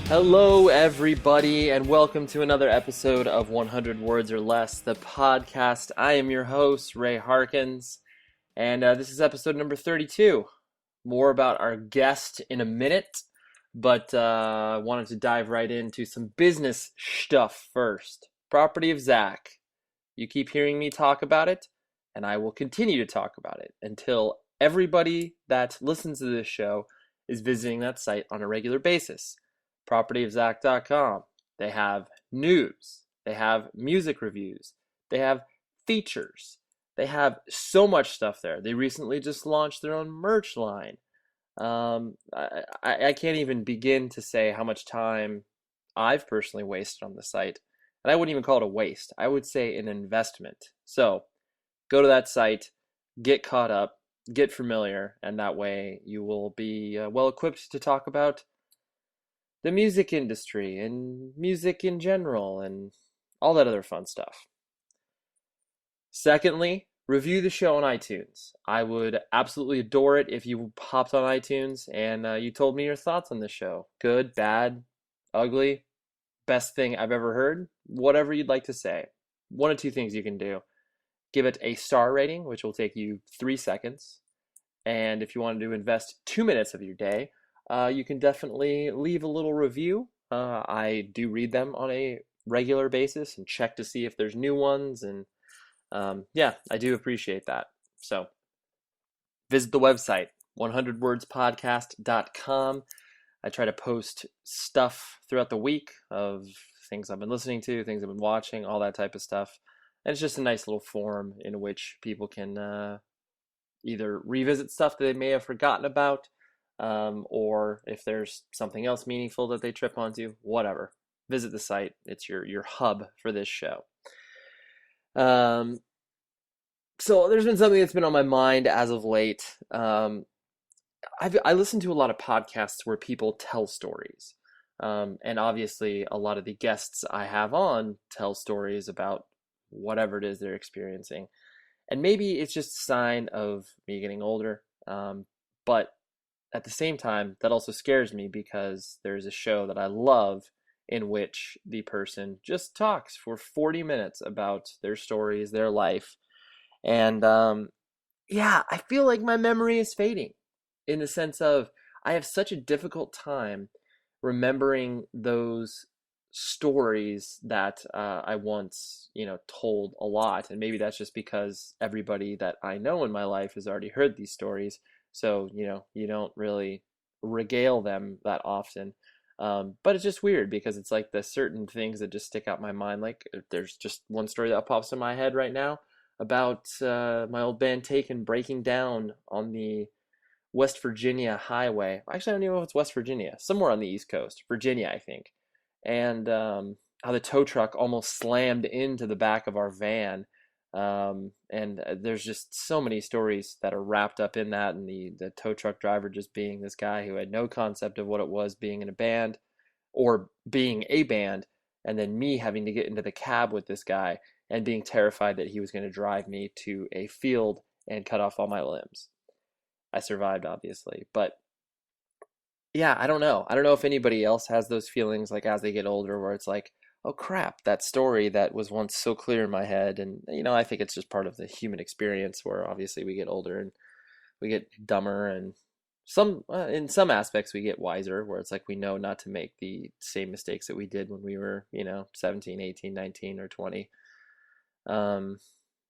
Hello, everybody, and welcome to another episode of 100 Words or Less, the podcast. I am your host, Ray Harkins, and this is episode number 32. More about our guest in a minute, but wanted to dive right into some business stuff first. Property of Zach. You keep hearing me talk about it, and I will continue to talk about it until everybody that listens to this show is visiting that site on a regular basis. propertyofzach.com. They have news, they have music reviews, they have features, they have so much stuff there. They recently just launched their own merch line. I can't even begin to say how much time I've personally wasted on the site. And I wouldn't even call it a waste. I would say an investment. So go to that site, get caught up, get familiar, and that way you will be well equipped to talk about the music industry and music in general and all that other fun stuff. Secondly, review the show on iTunes. I would absolutely adore it if you hopped on iTunes and you told me your thoughts on the show. Good, bad, ugly, best thing I've ever heard, whatever you'd like to say. One of two things you can do. Give it a star rating, which will take you 3 seconds. And if you wanted to invest 2 minutes of your day, you can definitely leave a little review. I do read them on a regular basis and check to see if there's new ones. And yeah, I do appreciate that. So visit the website, 100wordspodcast.com. I try to post stuff throughout the week of things I've been listening to, things I've been watching, all that type of stuff. And it's just a nice little forum in which people can either revisit stuff that they may have forgotten about, or if there's something else meaningful that they trip onto, whatever. Visit the site. It's your hub for this show. So there's been something that's been on my mind as of late. I listen to a lot of podcasts where people tell stories. And obviously a lot of the guests I have on tell stories about whatever it is they're experiencing. And maybe it's just a sign of me getting older. But at the same time, that also scares me because there's a show that I love in which the person just talks for 40 minutes about their stories, their life. And yeah, I feel like my memory is fading in the sense of I have such a difficult time remembering those stories that I once, told a lot. And maybe that's just because everybody that I know in my life has already heard these stories. So, you don't really regale them that often. But it's just weird because it's like the certain things that just stick out in my mind. Like there's just one story that pops in my head right now about my old band Taken breaking down on the West Virginia highway. Actually, I don't even know if it's West Virginia, somewhere on the East Coast, Virginia, I think. And how the tow truck almost slammed into the back of our van. And there's just so many stories that are wrapped up in that, and the tow truck driver just being this guy who had no concept of what it was being in a band or being a band, and then me having to get into the cab with this guy and being terrified that he was going to drive me to a field and cut off all my limbs. I survived, obviously, but yeah, I don't know. I don't know if anybody else has those feelings like as they get older where it's like, oh crap, that story that was once so clear in my head. And, I think it's just part of the human experience where obviously we get older and we get dumber, and in some aspects we get wiser where it's like we know not to make the same mistakes that we did when we were, 17, 18, 19, or 20.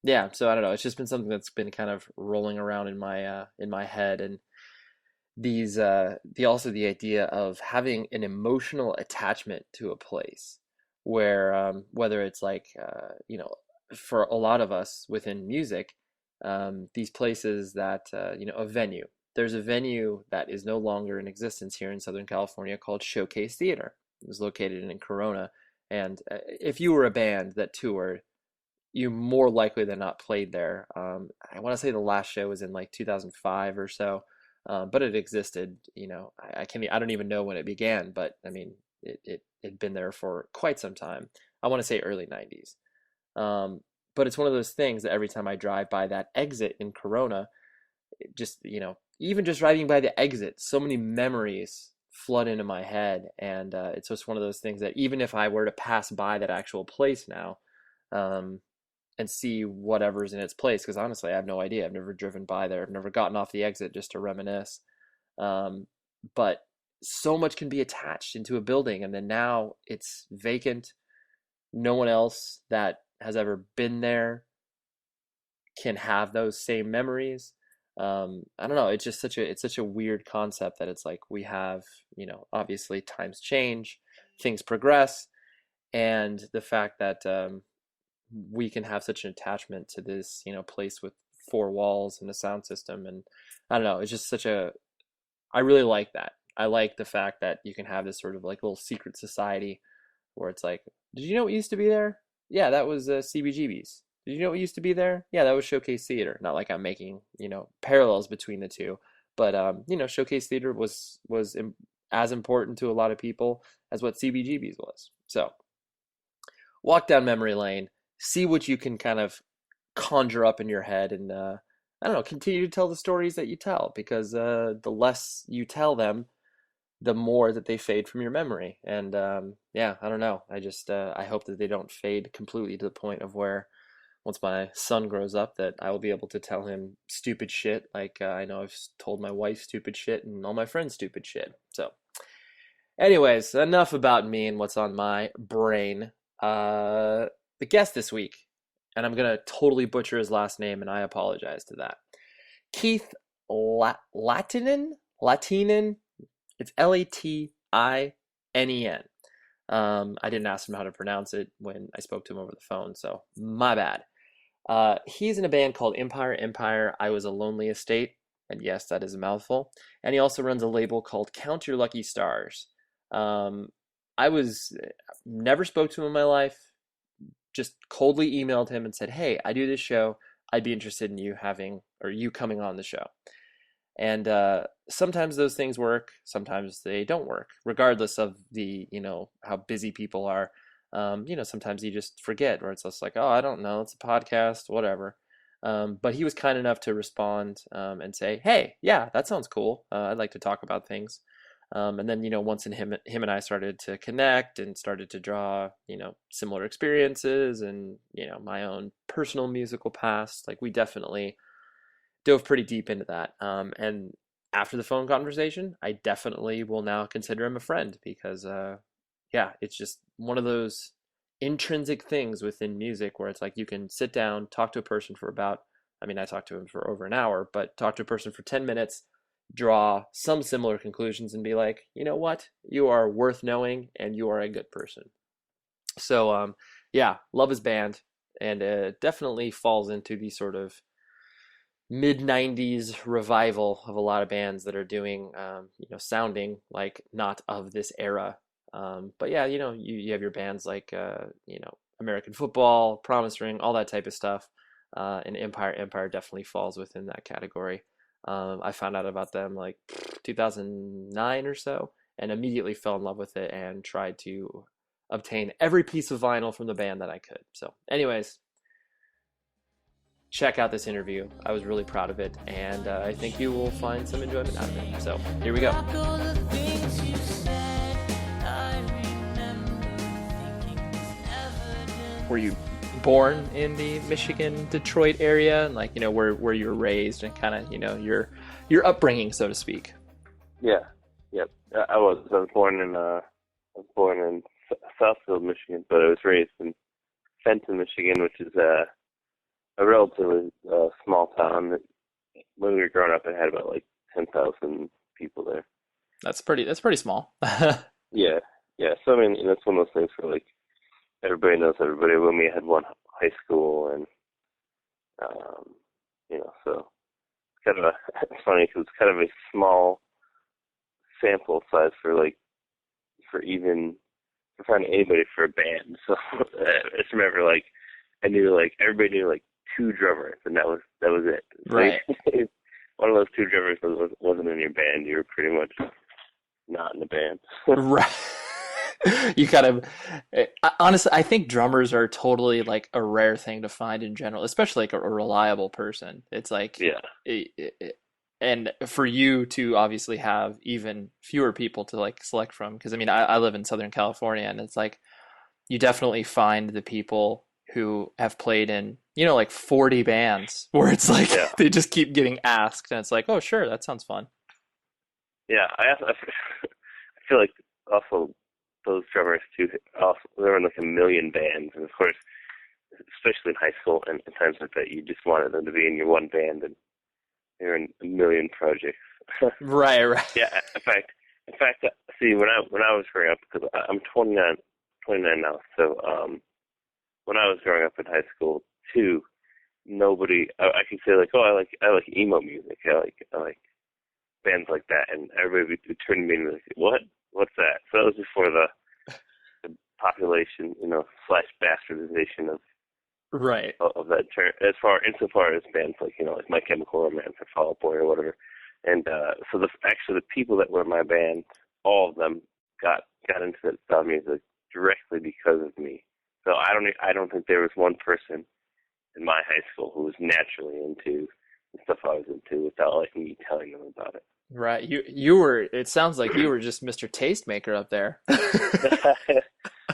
Yeah, so I don't know. It's just been something that's been kind of rolling around in my head. And the idea of having an emotional attachment to a place where whether it's like for a lot of us within music, these places that a venue, there's a venue that is no longer in existence here in Southern California called Showcase Theater. It was located in Corona, and if you were a band that toured, you more likely than not played there. I want to say the last show was in like 2005 or so. But it existed, I don't even know when it began, but I mean, it had been there for quite some time. I want to say early 90s. But it's one of those things that every time I drive by that exit in Corona, it just, even just driving by the exit, so many memories flood into my head, and it's just one of those things that even if I were to pass by that actual place now, um, and see whatever's in its place, because honestly, I have no idea. I've never driven by there. I've never gotten off the exit just to reminisce. Um, but so much can be attached into a building, and then now it's vacant. No one else that has ever been there can have those same memories. I don't know. It's such a weird concept that it's like we have, obviously times change, things progress, and the fact that we can have such an attachment to this, place with four walls and a sound system, and I don't know. It's just such a. I really like that. I like the fact that you can have this sort of like little secret society where it's like, did you know what used to be there? Yeah, that was CBGB's. Did you know what used to be there? Yeah, that was Showcase Theater. Not like I'm making, parallels between the two, but Showcase Theater was as important to a lot of people as what CBGB's was. So, walk down memory lane, see what you can kind of conjure up in your head, and I don't know, continue to tell the stories that you tell, because the less you tell them, the more that they fade from your memory. And yeah, I don't know. I hope that they don't fade completely to the point of where once my son grows up that I will be able to tell him stupid shit like I know I've told my wife stupid shit and all my friends stupid shit. So anyways, enough about me and what's on my brain. The guest this week, and I'm gonna totally butcher his last name, and I apologize to that. Keith Latinen. It's Latinen. I didn't ask him how to pronounce it when I spoke to him over the phone, so my bad. He's in a band called Empire. I Was a Lonely Estate, and yes, that is a mouthful. And he also runs a label called Count Your Lucky Stars. I was never spoke to him in my life. Just coldly emailed him and said, "Hey, I do this show. I'd be interested in you coming on the show." And sometimes those things work, sometimes they don't work, regardless of how busy people are. Sometimes you just forget, or it's just like, oh, I don't know, it's a podcast, whatever. But he was kind enough to respond and say, "Hey, yeah, that sounds cool. I'd like to talk about things." And then, once him and I started to connect and started to draw, similar experiences and, my own personal musical past, like we definitely dove pretty deep into that. And after the phone conversation, I definitely will now consider him a friend because, yeah, it's just one of those intrinsic things within music where it's like you can sit down, talk to a person for I talked to him for over an hour, but talk to a person for 10 minutes, draw some similar conclusions and be like, you know what? You are worth knowing and you are a good person. So, yeah, love his band, and definitely falls into the sort of mid 90s revival of a lot of bands that are doing sounding like not of this era, but yeah, you have your bands like American Football, Promise Ring, all that type of stuff, and Empire definitely falls within that category. I found out about them like 2009 or so and immediately fell in love with it and tried to obtain every piece of vinyl from the band that I could. So anyways, check out this interview. I was really proud of it, and I think you will find some enjoyment out of it. So here we go. Were you born in the Michigan, Detroit area, and like where you were raised, and kind of your upbringing, so to speak? Yeah, yep. I was born in Southfield, Michigan, but I was raised in Fenton, Michigan, which is a relatively small town. When we were growing up, it had about like 10,000 people there. That's pretty small. Yeah. So that's one of those things where like everybody knows everybody. When we had one high school, and so it's kind of it's funny because it's kind of a small sample size for finding anybody for a band. So I just remember everybody knew like two drummers, and that was it. Right. Like, one of those two drummers wasn't in your band, you were pretty much not in the band. Right. You kind of honestly, I think drummers are totally like a rare thing to find in general, especially like a reliable person. It's like, yeah, and for you to obviously have even fewer people to like select from, because I mean, I live in Southern California, and it's like you definitely find the people who have played in, like 40 bands where it's like Yeah, they just keep getting asked, and it's like, oh, sure, that sounds fun. yeah. I feel like also those drummers too. Also, they're in like a million bands, and of course, especially in high school and times like that, you just wanted them to be in your one band, and they're in a million projects. Right, right. Yeah. In fact, see, when I was growing up, because I'm 29 now, so when I was growing up in high school too, nobody I could say like, oh, I like emo music, I like bands like that, and everybody would turn to me and be like, what's that? So that was before the population, slash bastardization Right. of that term, insofar as bands like like My Chemical Romance or Fall Out Boy or whatever, and so actually the people that were in my band, all of them got into that style of music directly because of me. So I don't think there was one person in my high school who was naturally into the stuff I was into without like me telling them about it. Right. You were, it sounds like you were just Mr. Tastemaker up there.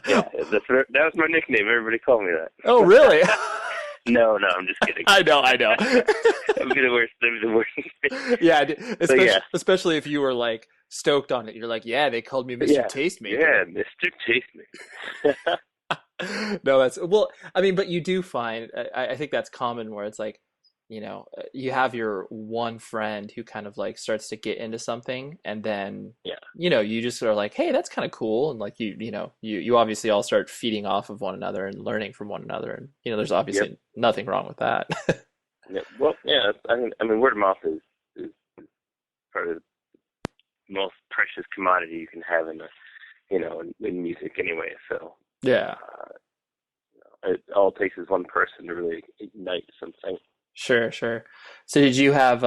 Yeah, that was my nickname. Everybody called me Oh, that. really? No, I'm just kidding. I know, I know. That'd be the worst. That'd be the worst. Yeah, But especially yeah, especially if you were like stoked on it. You're like, yeah, they called me Mr. yeah, Tastemaker. yeah, Mr. Tastemaker. No, that's well, I mean, but you do find, I think that's common where it's like, you have your one friend who kind of like starts to get into something, and then, Yeah, you just are like, hey, that's kind of cool. And like you obviously all start feeding off of one another and learning from one another. And, there's yep. obviously nothing wrong with that. Yeah. Well, yeah. I mean, word of mouth is probably the most precious commodity you can have in music anyway. So Yeah, it all takes is one person to really ignite something. sure, sure. So did you have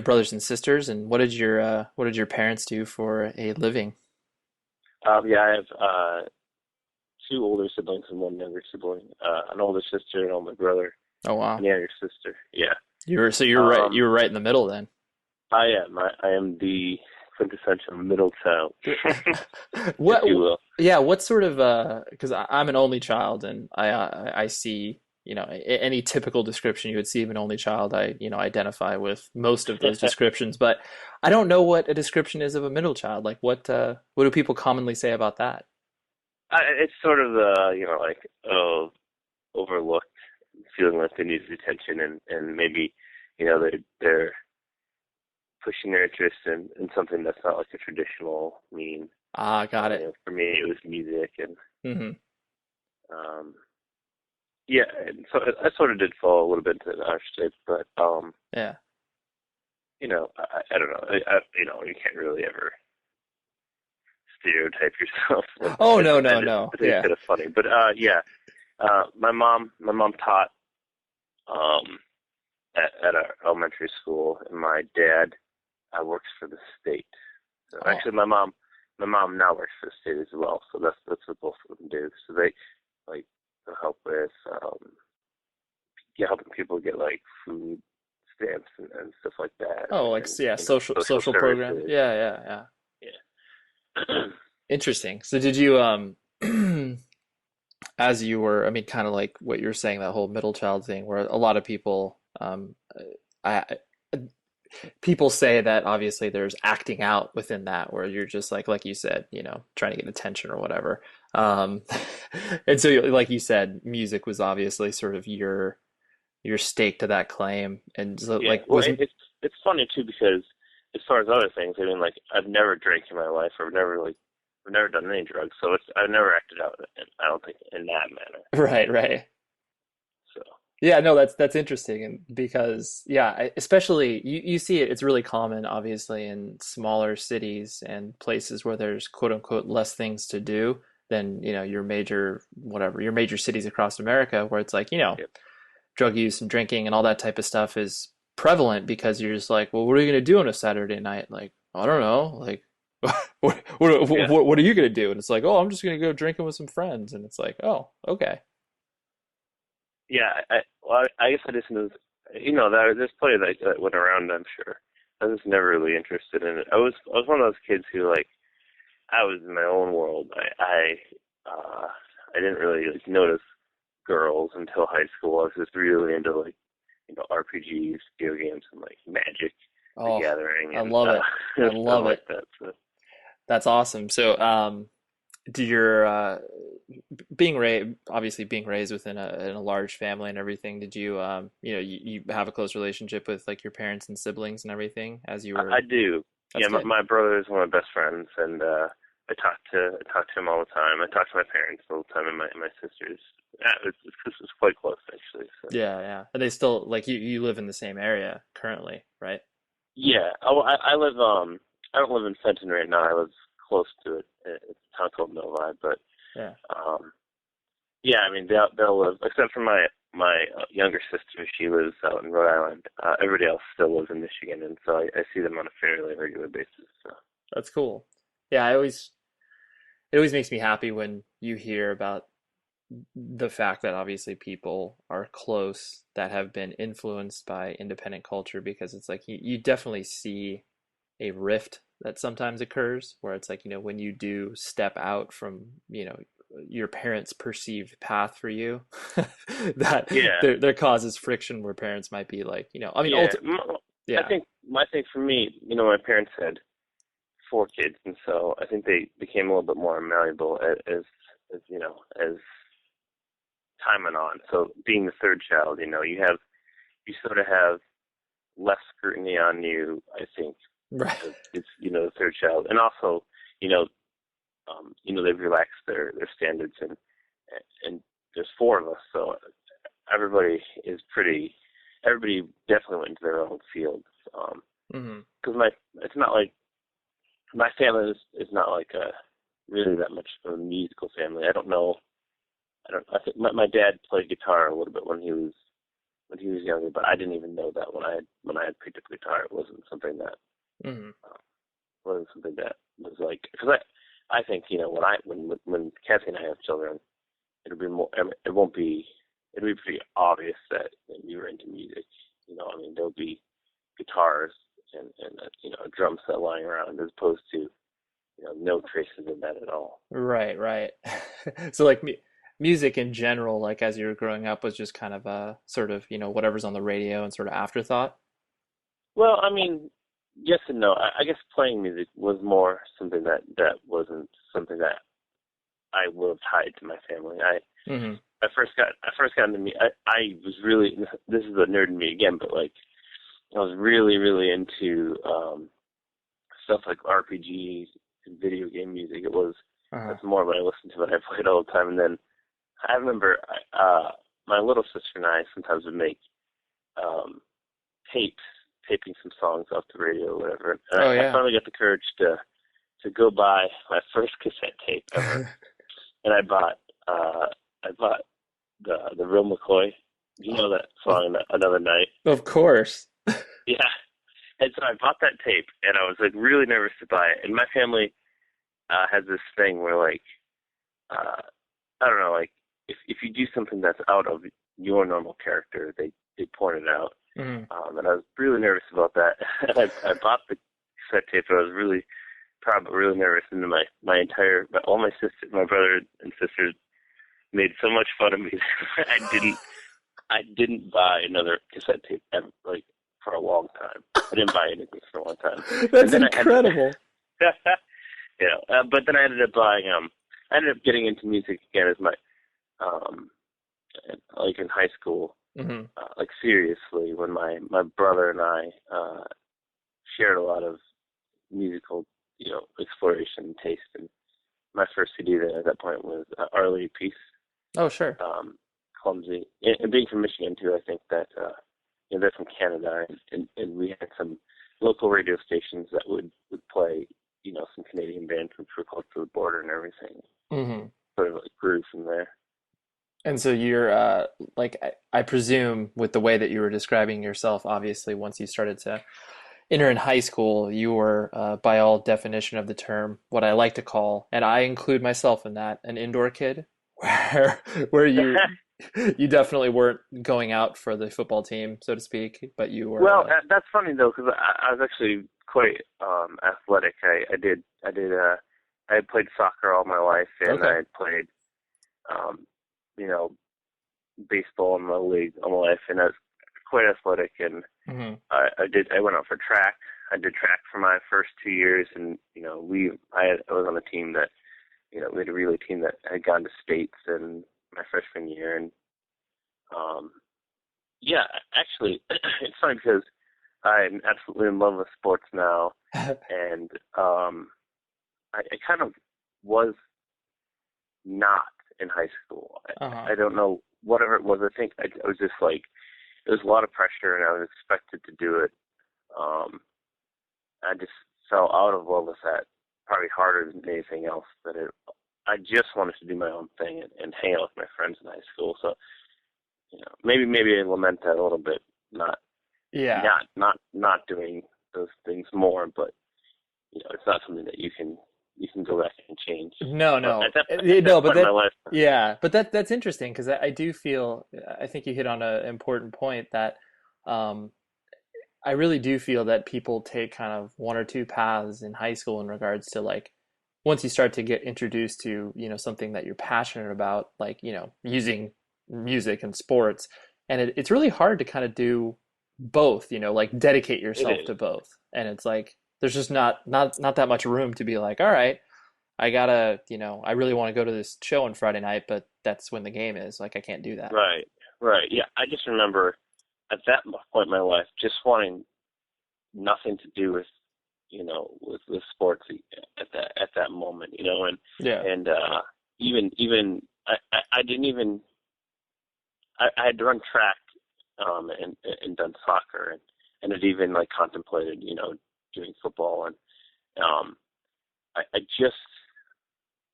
brothers and sisters, and what did your parents do for a living? Yeah, I have two older siblings and one younger sibling. An older sister, an older brother, Oh, wow. and a younger sister. Yeah. You're right, Um, you were right in the middle then. I am. I am the quintessential middle child, if What, you will. yeah, what sort of, because I'm an only child, and I see, any typical description you would see of an only child, I, identify with most of those descriptions, but I don't know what a description is of a middle child. Like what do people commonly say about that? It's sort of the like overlooked, feeling like they need attention, and maybe they're pushing their interest in something that's not like a traditional mean. Ah, got it. For me, it was music, and Hmm. um, yeah, and so I sort of did fall a little bit into the arch shape, but Yeah. I don't know. You can't really ever stereotype yourself. Oh, I, no, I, no, no. I think it's Yeah. kind of funny, but yeah. My mom taught um at our elementary school, and my dad works for the state. So Oh, actually, my mom now works for the state as well. So that's what both of them do. So they like they'll help with helping people get like food stamps and stuff like that, oh, like, and yeah, social social program. services. Yeah, yeah, yeah. Yeah. Interesting. So did you as you were, I mean, kind of like what you're saying, that whole middle child thing, where a lot of people, I people say that obviously there's acting out within that, where you're just like you said, trying to get attention or whatever. Um, and so, like you said, music was obviously sort of your stake to that claim, and so Yeah. like Well, was it's funny too because as far as other things, I mean, like I've never drank in my life, or I've never done any drugs, so I've never acted out. I don't think in that manner. right, right. So Yeah, no, that's interesting, and because yeah, especially you see it, it's really common, obviously, in smaller cities and places where there's quote unquote less things to do than, your major whatever, your major cities across America, where it's like, yeah, drug use and drinking and all that type of stuff is prevalent, because you're just like, well, what are you gonna do on a Saturday night? Like, I don't know, like yeah, what are you gonna do? And it's like, oh, I'm just gonna go drinking with some friends, and it's like, oh, okay. yeah. Well, I guess I just knew, there's plenty that went around, I'm sure, I was never really interested in it. I was one of those kids who like I was in my own world. I didn't really like notice girls until high school. I was just really into like RPGs, video games, and like Magic, The Oh, Gathering, I and love it. I stuff love like it. that. So That's awesome. So, do your being raised within a large family and everything, did you you have a close relationship with like your parents and siblings and everything as you I were? do. That's Yeah, good. my brother is one of my best friends, and I talk to him all the time. I talk to my parents all the time, and my sisters. Yeah, it's quite close actually. So Yeah, yeah. And they still like you live in the same area currently, right? yeah, I live I don't live in Fenton right now. I live close to it. It's a town called Novi, but Yeah. um yeah, I mean they'll live except for my younger sister. She lives out in Rhode Island. Everybody else still lives in Michigan, and so I see them on a fairly regular basis. So That's cool. Yeah, it always makes me happy when you hear about the fact that obviously people are close that have been influenced by independent culture because it's like you definitely see a rift that sometimes occurs where it's like, when you do step out from, your parents' perceived path for you, that yeah, there causes friction where parents might be like, I mean, yeah. I yeah, think my thing for me, my parents had four kids, and so I think they became a little bit more malleable as as time went on. So being the third child, you sort of have less scrutiny on you, I think, right, because it's the third child, and also you know they've relaxed their standards, and there's four of us, so everybody definitely went into their own field. hmm Because it's not like my family is not like a really that much of a musical family. I think my dad played guitar a little bit when he was younger, but I didn't even know that when I had picked up guitar. It hmm wasn't something that was like, because I think when Kathy and I have children, it'll be more. I mean, it'll be pretty obvious that you were into music. I mean, there'll be guitars and a drum set lying around as opposed to no traces of that at all. right, right. So like music in general, like as you were growing up, was just kind of a sort of, whatever's on the radio and sort of afterthought. Well, I mean, yes and no. I guess playing music was more something that wasn't something that I would have tied to my family. Hmm I first got into me. I was really, this is the nerd in me again, but like I was really really into stuff like RPGs and video game music. Uh-huh. That's more what I listened to when I played all the time. And then I remember my little sister and I sometimes would make um, tapes, taping some songs off the radio or whatever. And Oh I yeah. finally got the courage to go buy my first cassette tape ever, and I bought the Real McCoy. Do you know that Of song, Another Night? of course. Yeah. And so I bought that tape, and I was like really nervous to buy it. And my family has this thing where like uh, I don't know, like if you do something that's out of your normal character, they point it out. Hmm And I was really nervous about that. And I bought the cassette tape, and I was really proud, but really nervous. And all my sisters, my brother and sisters, made so much fun of me. I didn't buy another cassette tape ever, like for a long time. I didn't buy anything for a long time, and That's then I had to, incredible. but then I ended up buying. I ended up getting into music again as um, like in high school, Hmm like seriously, when my brother and I shared a lot of musical, exploration and taste. And my first CD then at that point was Our Lady Peace, Oh, sure. Clumsy. And being from Michigan too, I think that they're from Canada, and we had some local radio stations that would play, some Canadian bands which were close to the border and everything. Hmm Sort of like grew from there. And so you're like I presume with the way that you were describing yourself, obviously once you started to enter in high school, you were by all definition of the term what I like to call, and I include myself in that, an indoor kid, where where you You definitely weren't going out for the football team, so to speak, but you were. Well, that's funny though, because I was actually quite athletic. I had played soccer all my life, and Okay. I had played, um, you know, baseball in the league all my life, and I was quite athletic. And Hmm. I went out for track. I did track for my first 2 years, and I was on a team that, we had a relay team that had gone to states in my freshman year, and um, yeah, actually, it's funny because I'm absolutely in love with sports now, and I kind of was not in high school. Uh-huh. I don't know whatever it was. I think I was just like, there was a lot of pressure, and I was expected to do it. Um, I just fell out of love with that, probably harder than anything else. I just wanted to do my own thing and hang out with my friends in high school. So, maybe I lament that a little bit, not Yeah. not doing those things more, but it's not something that you can go back and change. No, But no, at that no, but point in my that, life, yeah, but that's interesting because I do feel, I think you hit on an important point that, um, I really do feel that people take kind of one or two paths in high school in regards to like, once you start to get introduced to, something that you're passionate about, like, using music and sports, and it's really hard to kind of do both, like dedicate it yourself is. to both. And it's like, there's just not that much room to be like, all right. I gotta, I really want to go to this show on Friday night, but that's when the game is. Like, I can't do that. Right, right. Yeah, I just remember at that point in my life just wanting nothing to do with, with sports at that moment, Yeah. and even I didn't even I had run track, and done soccer, and had even like contemplated, doing football, and um I just,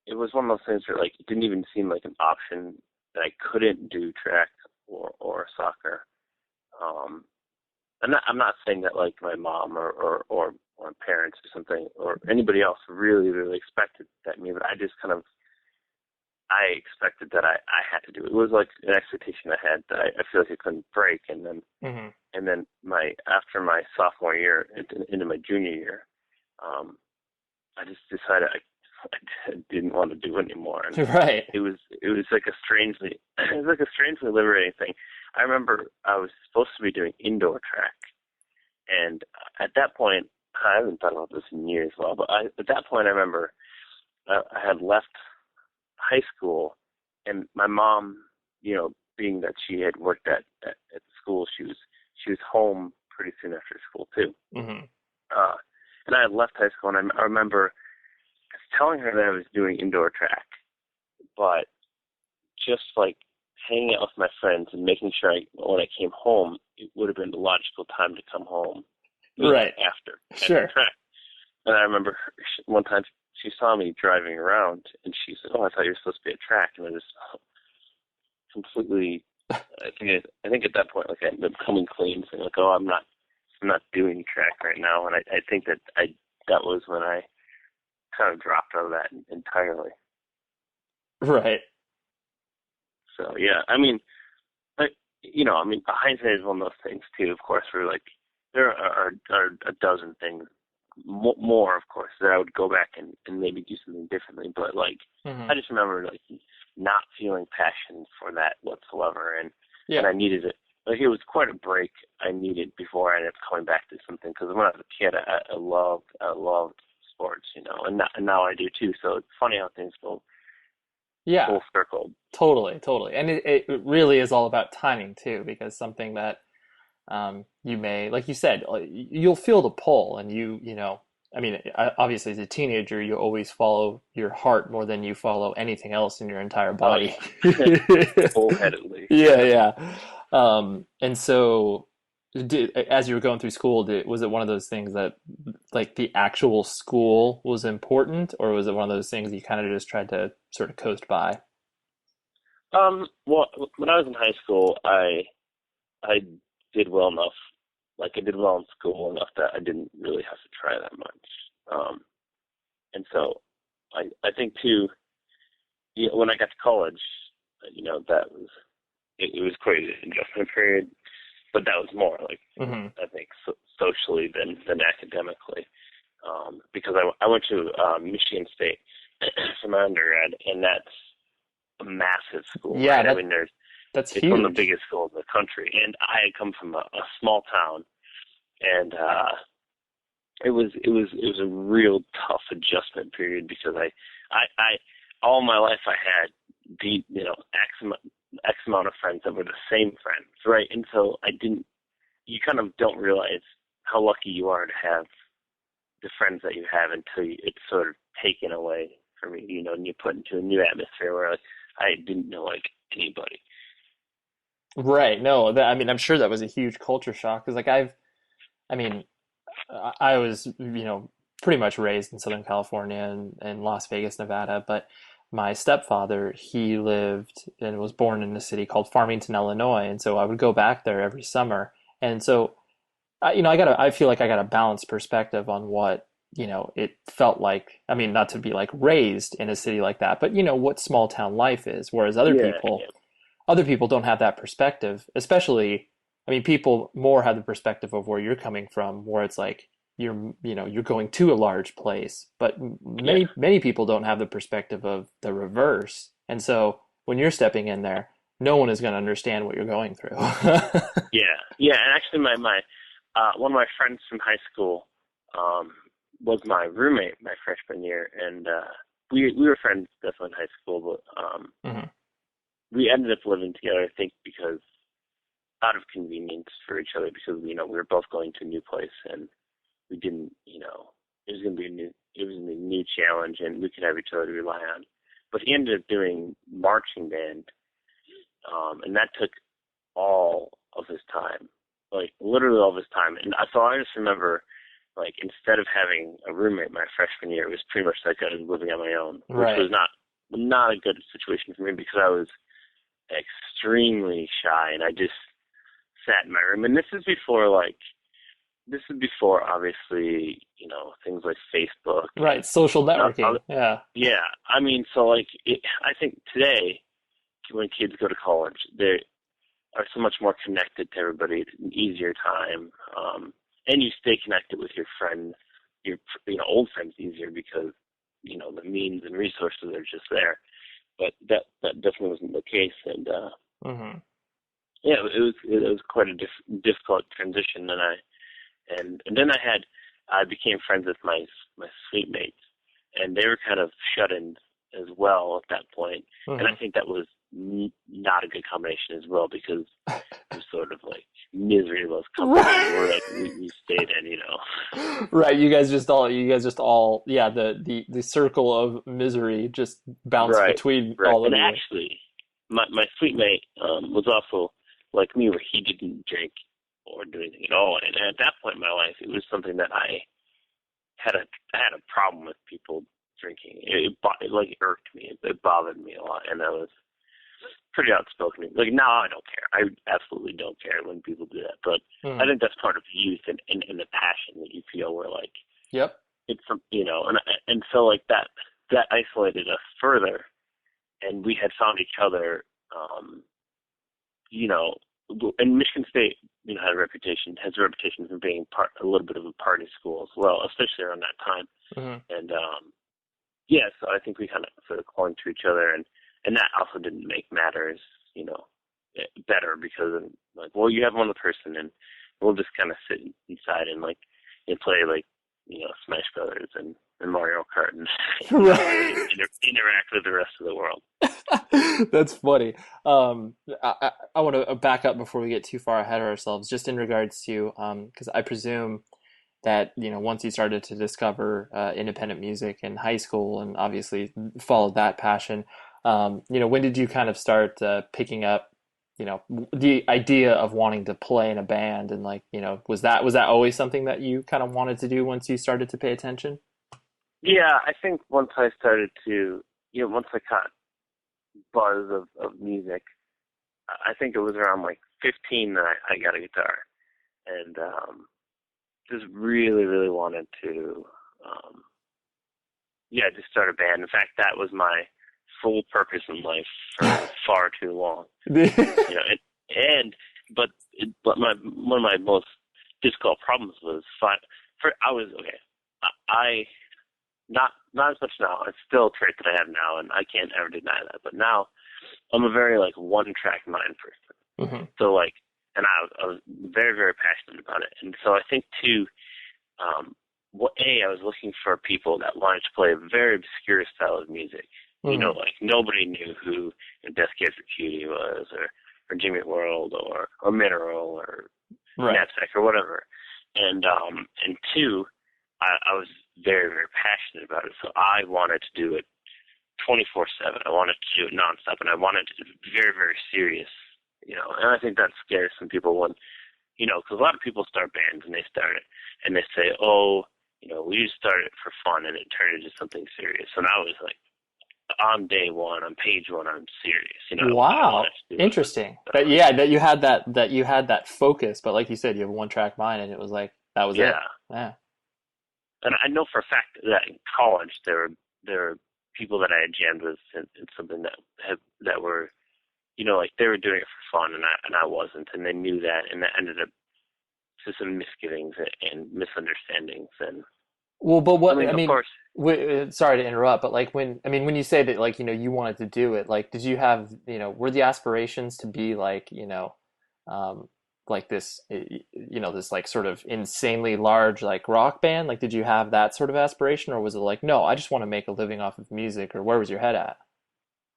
it was one of those things where like it didn't even seem like an option that I couldn't do track or soccer. Um, I'm not saying that like my mom or my parents or something or anybody else really expected that me, but I expected that I had to do it. It was like an expectation I had that I feel like I couldn't break, Hmm. and then my after my sophomore year into my junior year, um, I just decided I didn't want to do it anymore, and Right. it was like a strangely it was like a strangely liberating thing. I remember I was supposed to be doing indoor track, and at that point I haven't thought about this in years, well, but at that point I remember I had left high school, and my mom, being that she had worked at the school, she was home pretty soon after school too. Hmm. Uh, and I had left high school, and I remember telling her that I was doing indoor track, but just like hanging out with my friends and making sure when I came home, it would have been the logical time to come home, Right. after Sure. track. And I remember one time she saw me driving around, and she said, "Oh, I thought you were supposed to be at track," and I just completely. I think at that point, like I ended up coming clean, saying like, "Oh, I'm not doing track right now," and I think that was when I kind of dropped out of that entirely. Right. So yeah, I mean, like, hindsight is one of those things too. Of course, where like there are a dozen things more, of course, that I would go back and maybe do something differently. But like, Hmm. I just remember like not feeling passion for that whatsoever, and Yeah. I needed it. Like it was quite a break I needed before I ended up coming back to something. Because when I was a kid, I loved sports, and now I do too. So it's funny how things go Yeah. full circle. Totally. Totally. And it really is all about timing too, because something that, you may, like you said, you'll feel the pull, and I mean, obviously as a teenager, you always follow your heart more than you follow anything else in your entire Oh body. yeah, wholeheadedly. Yeah, yeah. And so, as you were going through school, was it one of those things that, like, the actual school was important, or was it one of those things you kind of just tried to sort of coast by? Well, when I was in high school, I did well enough. Like I did well in school enough that I didn't really have to try that much. And so I think too, when I got to college, that was it was quite an adjustment period, but that was more like, Hmm. I think, socially than academically. Because I went to Michigan State for my undergrad, and that's a massive school, Yeah, right? I mean, that's it's one of the huge. biggest schools in the country, and I had come from a small town, and it was a real tough adjustment period because I all my life I had X amount of friends that were the same friends, right? And so you kind of don't realize how lucky you are to have the friends that you have until it's sort of taken away from you, and you put into a new atmosphere where like I didn't know like anybody. Right. No, I mean, I'm sure that was a huge culture shock because, like, I mean, I was, pretty much raised in Southern California and Las Vegas, Nevada, but my stepfather, he lived and was born in a city called Farmington, Illinois, and so I would go back there every summer. And so, I feel like I got a balanced perspective on what, it felt like. I mean, not to be like raised in a city like that, but what small town life is, whereas Yeah, yeah, other people don't have that perspective, especially, I mean, people more have the perspective of where you're coming from, where it's like you're going to a large place, but yeah, many people don't have the perspective of the reverse. And so when you're stepping in there, no one is going to understand what you're going through. yeah, yeah. And actually, my one of my friends from high school was my roommate my freshman year, and we were friends definitely in high school, but Hmm. we ended up living together. I think because out of convenience for each other, because we were both going to a new place, and we didn't, it was gonna be a new challenge, and we could have each other to rely on. But he ended up doing marching band, and that took all of his time, like literally all of his time. And so I just remember, like, instead of having a roommate my freshman year, it was pretty much like I was living on my own, which was Right. not a good situation for me because I was extremely shy, and I just sat in my room. And this is before obviously things like Facebook Right. Social and networking. Yeah. yeah. I mean, so like I think today when kids go to college, they are so much more connected to everybody. It's an easier time, and you stay connected with your friends, your old friends easier because the means and resources are just there. But that definitely wasn't the case, and Hmm. yeah, it was quite a difficult transition, and then I became friends with my suite mates, and they were kind of shut-ins as well at that point, and I Hmm. think that was not a good combination as well because it was sort of like misery loves company, and we're like we stayed in. Right, you guys just all, yeah, the circle of misery just bounced Right, between right, all and of you. actually, my suite mate was also like me, where he didn't drink or do anything at all, and at that point in my life, it was something that I had a problem with people drinking. It like irked me. It bothered me a lot, and I was pretty outspoken. Like now, I don't care. I absolutely don't care when people do that. But I Hmm. think that's part of youth and the passion that you feel. Where like Yep. it's some and so like that isolated us further, and we had found each other. Um, you know, and Michigan State, has a reputation for being a little bit of a party school as well, especially around that time. Hmm. And yeah, so I think we kind of sort of clung to each other, and that also didn't make matters, better because like, well, you have one person, and we'll just kind of sit inside and like and play like Smash Brothers and Mario Kart, and not really Right. interact with the rest of the world. That's funny. I want to back up before we get too far ahead of ourselves, just in regards to, because I presume that, once you started to discover independent music in high school and obviously followed that passion, when did you kind of start picking up, the idea of wanting to play in a band, and like, was that always something that you kind of wanted to do once you started to pay attention? Yeah, I think once I started to, once I caught buzz of music, I think it was around like 15 that I got a guitar, and just really, really wanted to, yeah, just start a band. In fact, that was my sole purpose in life for far too long. You know, but my one of my most difficult problems was I was okay. I not as much now. It's still a trait that I have now, and I can't ever deny that. But now I'm a very like one track mind person. Mm-hmm. So like, and I was very very passionate about it. And so I think too, I was looking for people that wanted to play a very obscure style of music. Mm-hmm. You know, like nobody knew who Death Cab for Cutie was, or Jimmy Eat World, or Mineral, or Right. Knapsack, or whatever. And two, I was very very passionate about it. So I wanted to do it 24/7. I wanted to do it nonstop, and I wanted to do it very very serious. You know, and I think that scares some people when, you know, because a lot of people start bands and they start it and they say, oh, you know, we just started it for fun and it turned into something serious. And I was like, on day one, on page one, I'm serious. You know, Wow. Interesting. That you had that focus, but like you said, you have a one track mind and it was like that was it. yeah. Yeah. And I know for a fact that in college there were people that I had jammed with in something that were, you know, like they were doing it for fun and I wasn't, and they knew that, and that ended up to some misgivings and misunderstandings. And Well, but what I of mean, course, sorry to interrupt, but like when you say that, like, you know, you wanted to do it, like, did you have, you know, were the aspirations to be like, you know, um, like this, you know, this like sort of insanely large like rock band? Like, did you have that sort of aspiration, or was it like, no, I just want to make a living off of music, or where was your head at?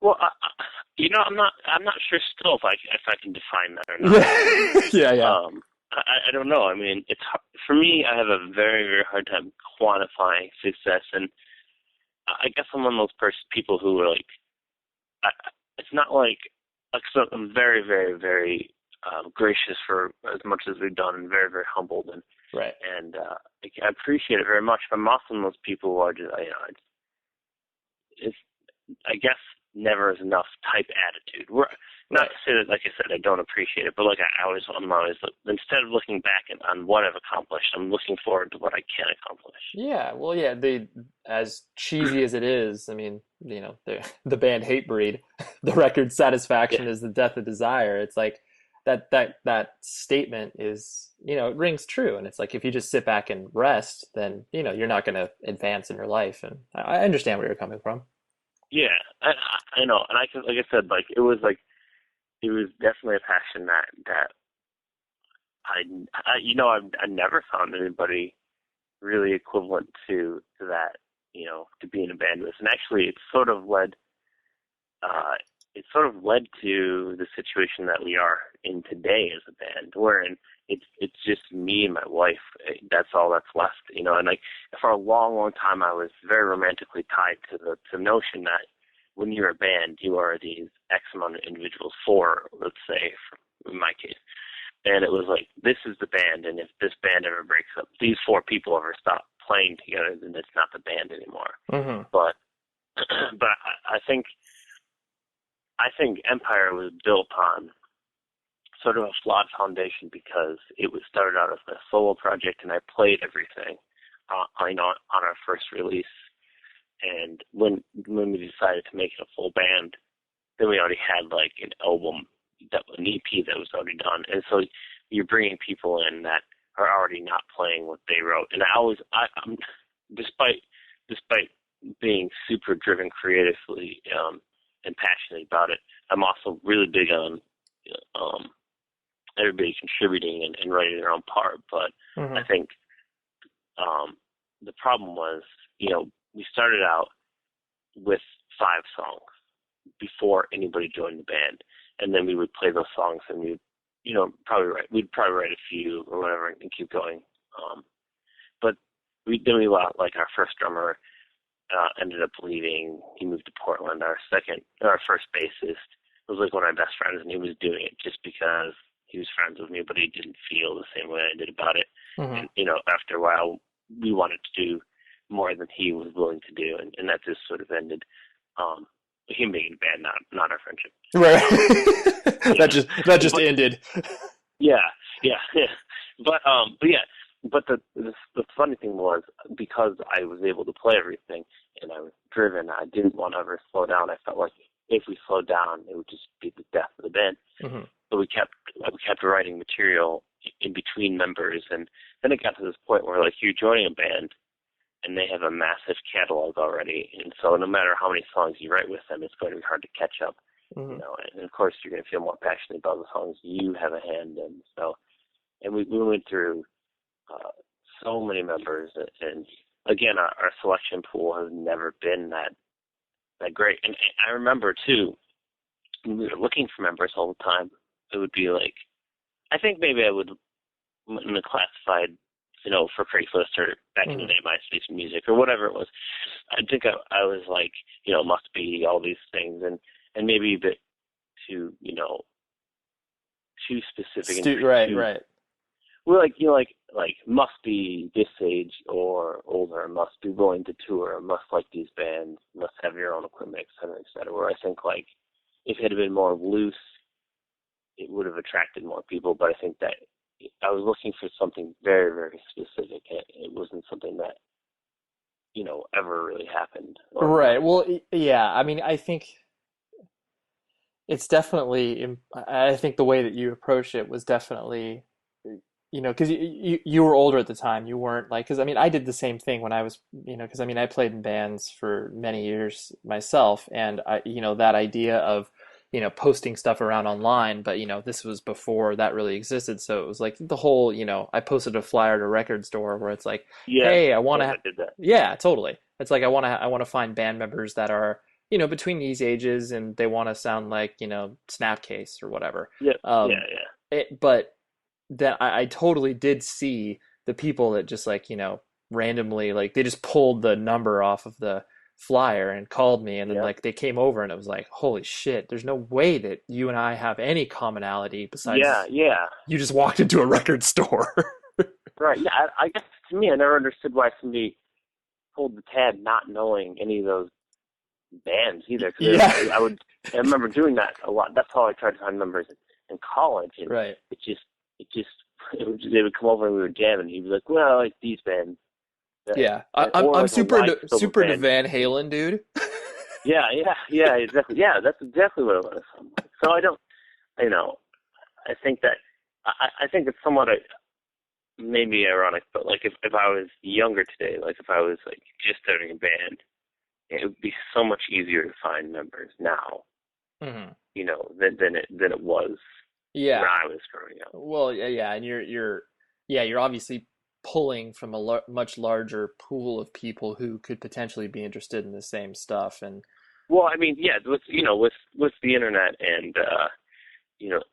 well, you know, I'm not sure still if I can define that or not. Yeah, yeah. I don't know. I mean, for me. I have a very very hard time quantifying success, and I guess I'm one of those people who are like, it's not like, so I'm very very very gracious for as much as we've done, and very very humbled, Right. and I appreciate it very much. But I'm also one of those people who are just, you know, it's I guess never is enough type attitude. Not to say that, like I said, I don't appreciate it, but like I'm always instead of looking back on what I've accomplished, I'm looking forward to what I can accomplish. Yeah, well, yeah, as cheesy as it is, I mean, you know, the band Hatebreed, the record Yeah, Satisfaction is the death of desire. It's like that statement is, you know, it rings true. And it's like if you just sit back and rest, then, you know, you're not going to advance in your life. And I understand where you're coming from. yeah, I know, and I can, like I said, like it was definitely a passion that you know, I never found anybody really equivalent to that, you know, to be in a band with. And actually it sort of led to the situation that we are in today as a band, wherein it's just me and my wife. That's all that's left, you know. And like for a long, long time, I was very romantically tied to the notion that when you're a band, you are these X amount of individuals, four, let's say, in my case. And it was like, this is the band, and if this band ever breaks up, these four people ever stop playing together, then it's not the band anymore. Mm-hmm. But I think Empire was built on sort of a flawed foundation because it was started out as a solo project, and I played everything, on our first release. And when we decided to make it a full band, then we already had like an EP that was already done, and so you're bringing people in that are already not playing what they wrote. And I'm despite being super driven creatively and passionate about it, I'm also really big on everybody contributing and writing their own part. But Mm-hmm. I think the problem was, you know, we started out with 5 songs before anybody joined the band, and then we would play those songs, and we'd probably write a few or whatever and keep going. But we lost, like, our first drummer ended up leaving. He moved to Portland. Our first bassist was like one of my best friends, and he was doing it just because he was friends with me, but he didn't feel the same way I did about it. Mm-hmm. And, you know, after a while, we wanted to do more than he was willing to do, and that just sort of ended. Him being a band, not our friendship. Right. That just ended. Yeah. But yeah. But the funny thing was, because I was able to play everything, and I was driven. I didn't want to ever slow down. I felt like if we slowed down, it would just be the death of the band. Hmm. So we kept writing material in between members, and then it got to this point where like you're joining a band and they have a massive catalog already, and so no matter how many songs you write with them, it's going to be hard to catch up. Hmm. And of course you're going to feel more passionate about the songs you have a hand in. So, and we went through so many members, and again, our selection pool has never been that great. And I remember too, when we were looking for members all the time, it would be like, I think maybe I would, in the classified, for Craigslist or back in the day, MySpace Music or whatever it was, I think I was like, must be all these things, and maybe a bit too, too specific. Right. Well, like must be this age or older, must be willing to tour, must like these bands, must have your own equipment, et cetera, et cetera. Where I think like if it had been more loose, it would have attracted more people. But I think that I was looking for something very, very specific. It wasn't something that, ever really happened. Right. Well, yeah. I mean, I think it's definitely, I think the way that you approached it was definitely, because you were older at the time. You weren't like, because I mean, I did the same thing when I was, because I mean, I played in bands for many years myself, and that idea of, posting stuff around online, but this was before that really existed. So it was like the whole, I posted a flyer at a record store where it's like, Yeah, hey, I want to, I did that. yeah, totally. It's like I want to find band members that are, between these ages and they want to sound like, Snapcase or whatever. Yeah, Um, yeah. but that I totally did see the people that just like, randomly, like they just pulled the number off of the flyer and called me, and then like they came over and it was like, holy shit, there's no way that you and I have any commonality besides Yeah. you just walked into a record store. Right. Yeah, I guess to me, I never understood why somebody pulled the tab not knowing any of those bands either. Cause Yeah. I remember doing that a lot. That's how I tried to find members in college. And Right. they would come over and we would jam, and he'd be like, well, I like these bands. Yeah. Or I'm like super into band. Van Halen, dude. Yeah, exactly. Yeah, that's exactly what it was. So I don't, I think that, I think it's somewhat maybe ironic, but like if I was younger today, like if I was like just starting a band, it would be so much easier to find members now, Hmm. than it was Yeah. when I was growing up. Well, yeah, and you're obviously pulling from a much larger pool of people who could potentially be interested in the same stuff, and Well, I mean, yeah, with the internet and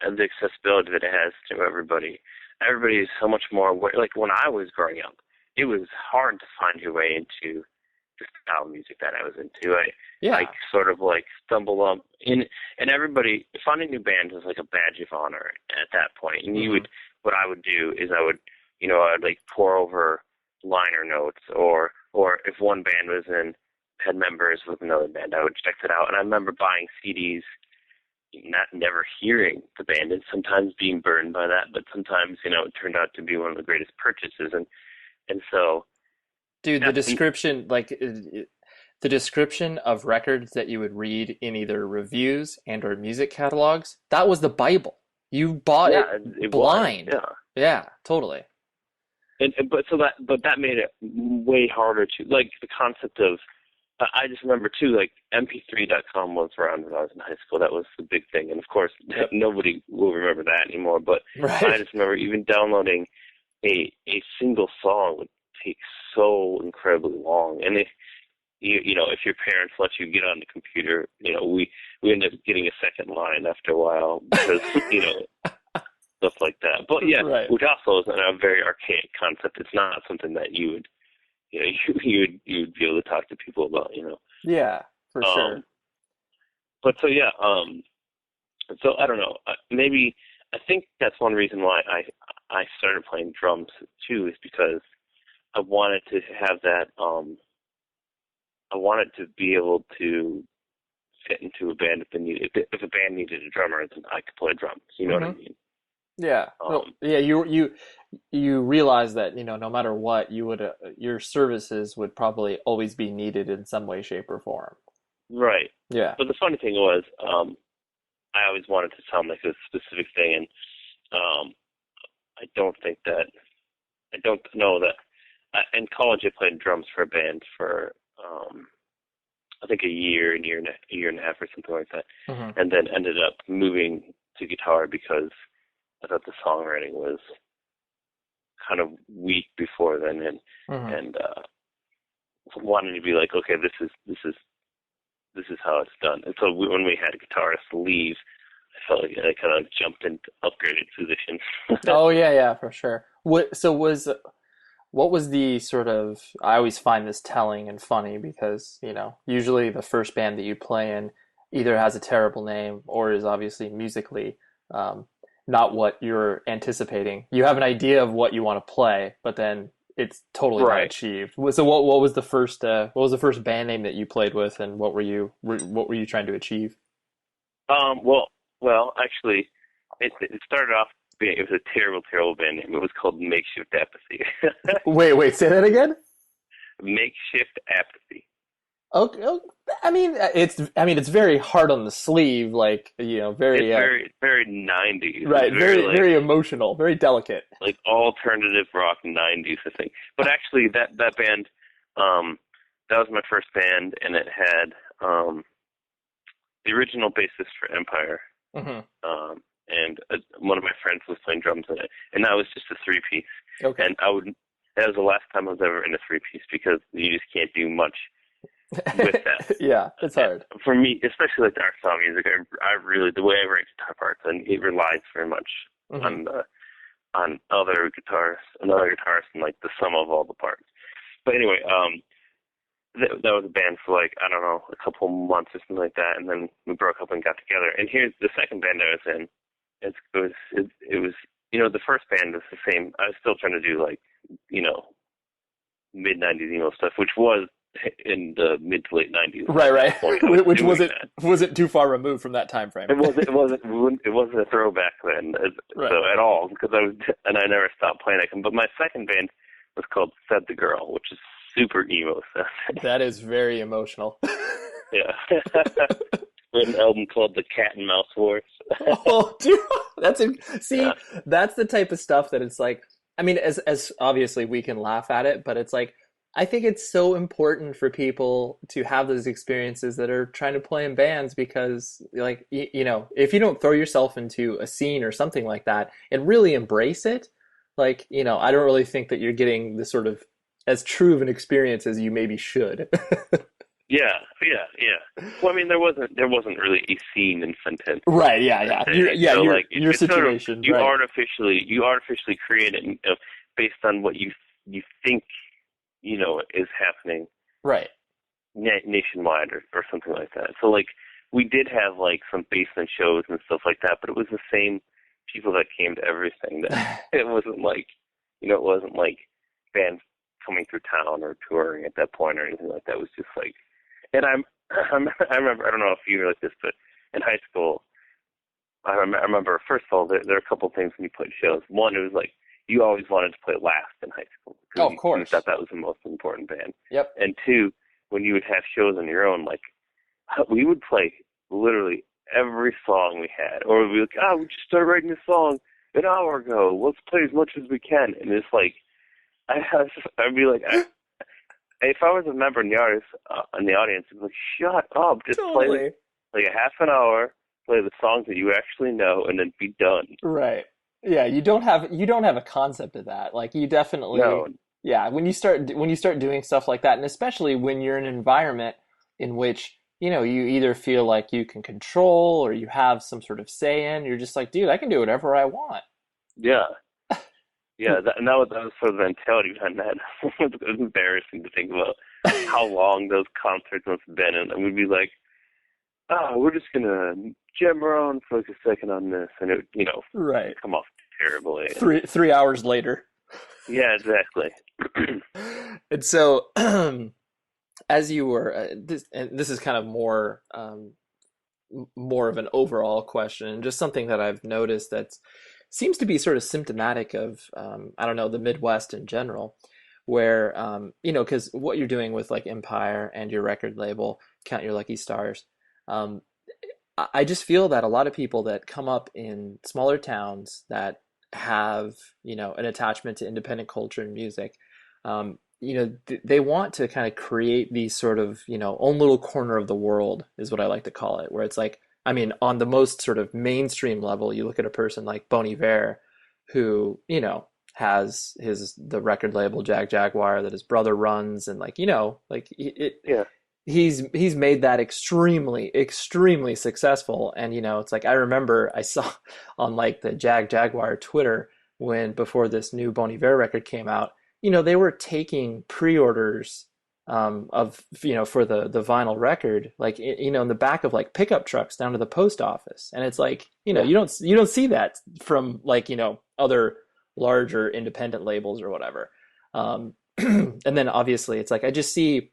and the accessibility that it has to everybody is so much more aware. Like when I was growing up, it was hard to find your way into the style of music that I was into. I sort of like stumbled up in, and everybody finding a new band was like a badge of honor at that point. And what I would do is I'd like pour over liner notes, or if one band had members with another band, I would check it out. And I remember buying CDs, never hearing the band, and sometimes being burned by that, but sometimes it turned out to be one of the greatest purchases. And so, dude, the description, like the description of records that you would read in either reviews and or music catalogs, that was the Bible. You bought it blind. Yeah, totally. But that made it way harder to, like, the concept of, I just remember too, like MP3.com was around when I was in high school. That was the big thing, and of course nobody will remember that anymore. But right. I just remember even downloading a single song would take so incredibly long. And if your parents let you get on the computer, we ended up getting a second line after a while because stuff like that. But yeah, right. Which also is a very archaic concept. It's not something that you would you'd be able to talk to people about, Yeah, for sure. But so yeah, so I don't know. Maybe I think that's one reason why I started playing drums too, is because I wanted to have that. I wanted to be able to fit into a band if a band needed a drummer, then I could play drums. You know what I mean? Yeah. Yeah. you realize that, no matter what, your services would probably always be needed in some way, shape, or form. Right. Yeah. But the funny thing was, I always wanted to sound like a specific thing, and um, I don't think that I don't know that. In college, I played drums for a band for I think a year and a half, or something like that, Hmm. and then ended up moving to guitar because I thought the songwriting was kind of weak before then, Hmm. and wanted to be like, okay, this is how it's done. And so when we had a guitarist leave, I felt like I kind of jumped into upgraded positions. Oh yeah, yeah, for sure. What was the sort of, I always find this telling and funny because, usually the first band that you play in either has a terrible name or is obviously musically um, not what you're anticipating. You have an idea of what you want to play, but then it's totally not Right. achieved. So what was the first band name that you played with, and what were you trying to achieve? Well, actually, it started off being it was a terrible, terrible band name. It was called Makeshift Apathy. Wait, wait, say that again? Makeshift Apathy. Okay, I mean it's very hard on the sleeve, like, very It's very '90s. It's right, very very like very emotional, very delicate. alternative rock '90s, I think. But actually, that band, um, that was my first band, and it had the original bassist for Empire, Hmm. and one of my friends was playing drums in it, and that was just a three piece. Okay. And that was the last time I was ever in a three piece because you just can't do much with that. Yeah, it's hard. For me, especially like our song music, I really the way I write guitar parts, and it relies very much Hmm. on other guitarists, another guitarist, and like the sum of all the parts. But anyway, that was a band for like I don't know a couple months or something like that, and then we broke up and got together. And here's the second band I was in. It was the first band was the same. I was still trying to do like you know mid '90s emo stuff, which was in the mid to late '90s Right, at right. that point. I was Which doing that. wasn't too far removed from that time frame. It wasn't a throwback then, Right. so at all because I never stopped playing it. But my second band was called Said the Girl, which is super emo stuff. That is very emotional. Yeah. We had an album called The Cat and Mouse Wars. Oh, dude, Yeah. see, that's the type of stuff that it's like, I mean, as obviously we can laugh at it, but it's like, I think it's so important for people to have those experiences that are trying to play in bands because, like, if you don't throw yourself into a scene or something like that and really embrace it, like, I don't really think that you're getting the sort of as true of an experience as you maybe should. Yeah. Well, I mean, there wasn't really a scene in Fenton Right, yeah, per yeah. se. So Your like your it's sort of situation, right. you artificially create it based on what you think is happening Right. nationwide or something like that. So like we did have like some basement shows and stuff like that, but it was the same people that came to everything. That it wasn't like bands coming through town or touring at that point or anything like that. It was just like, and I remember I don't know if you were like this, but in high school I remember first of all there are a couple of things when you play shows. One, it was like you always wanted to play last in high school Oh, because of you course. thought that was the most important band. Yep. And two, when you would have shows on your own, like we would play literally every song we had, or we'd be like, we just started writing a song an hour ago. Let's play as much as we can. And it's like I'd be like, if I was a member in the audience, I'd be like, shut up, just play Totally. like a half an hour, play the songs that you actually know, and then be done. Right. Yeah, you don't have a concept of that. Like you definitely, No, yeah, when you start doing stuff like that, and especially when you're in an environment in which, you either feel like you can control or you have some sort of say in, you're just like, dude, I can do whatever I want. yeah. Yeah, that was sort of the mentality behind that. It was embarrassing to think about how long those concerts must have been, and we'd be like, we're just gonna jam around for like a second on this, and it, Right. come off terribly. Three hours later. Yeah, exactly. And so, as you were, and this is kind of more of an overall question, and just something that I've noticed that's seems to be sort of symptomatic of I don't know, the Midwest in general, where because what you're doing with like Empire and your record label, Count Your Lucky Stars, um, I just feel that a lot of people that come up in smaller towns that have, an attachment to independent culture and music, they want to kind of create these sort of, own little corner of the world is what I like to call it, where it's like, I mean, on the most sort of mainstream level, you look at a person like Bon Iver, who, has the record label Jaguar that his brother runs, and like, like Yeah. he's made that extremely successful. And it's like, I remember I saw on like the Jaguar Twitter, when before this new Bon Iver record came out, they were taking pre-orders of for the vinyl record, like in the back of like pickup trucks down to the post office. And it's like, Yeah. you don't see that from like other larger independent labels or whatever. And then obviously it's like, I just see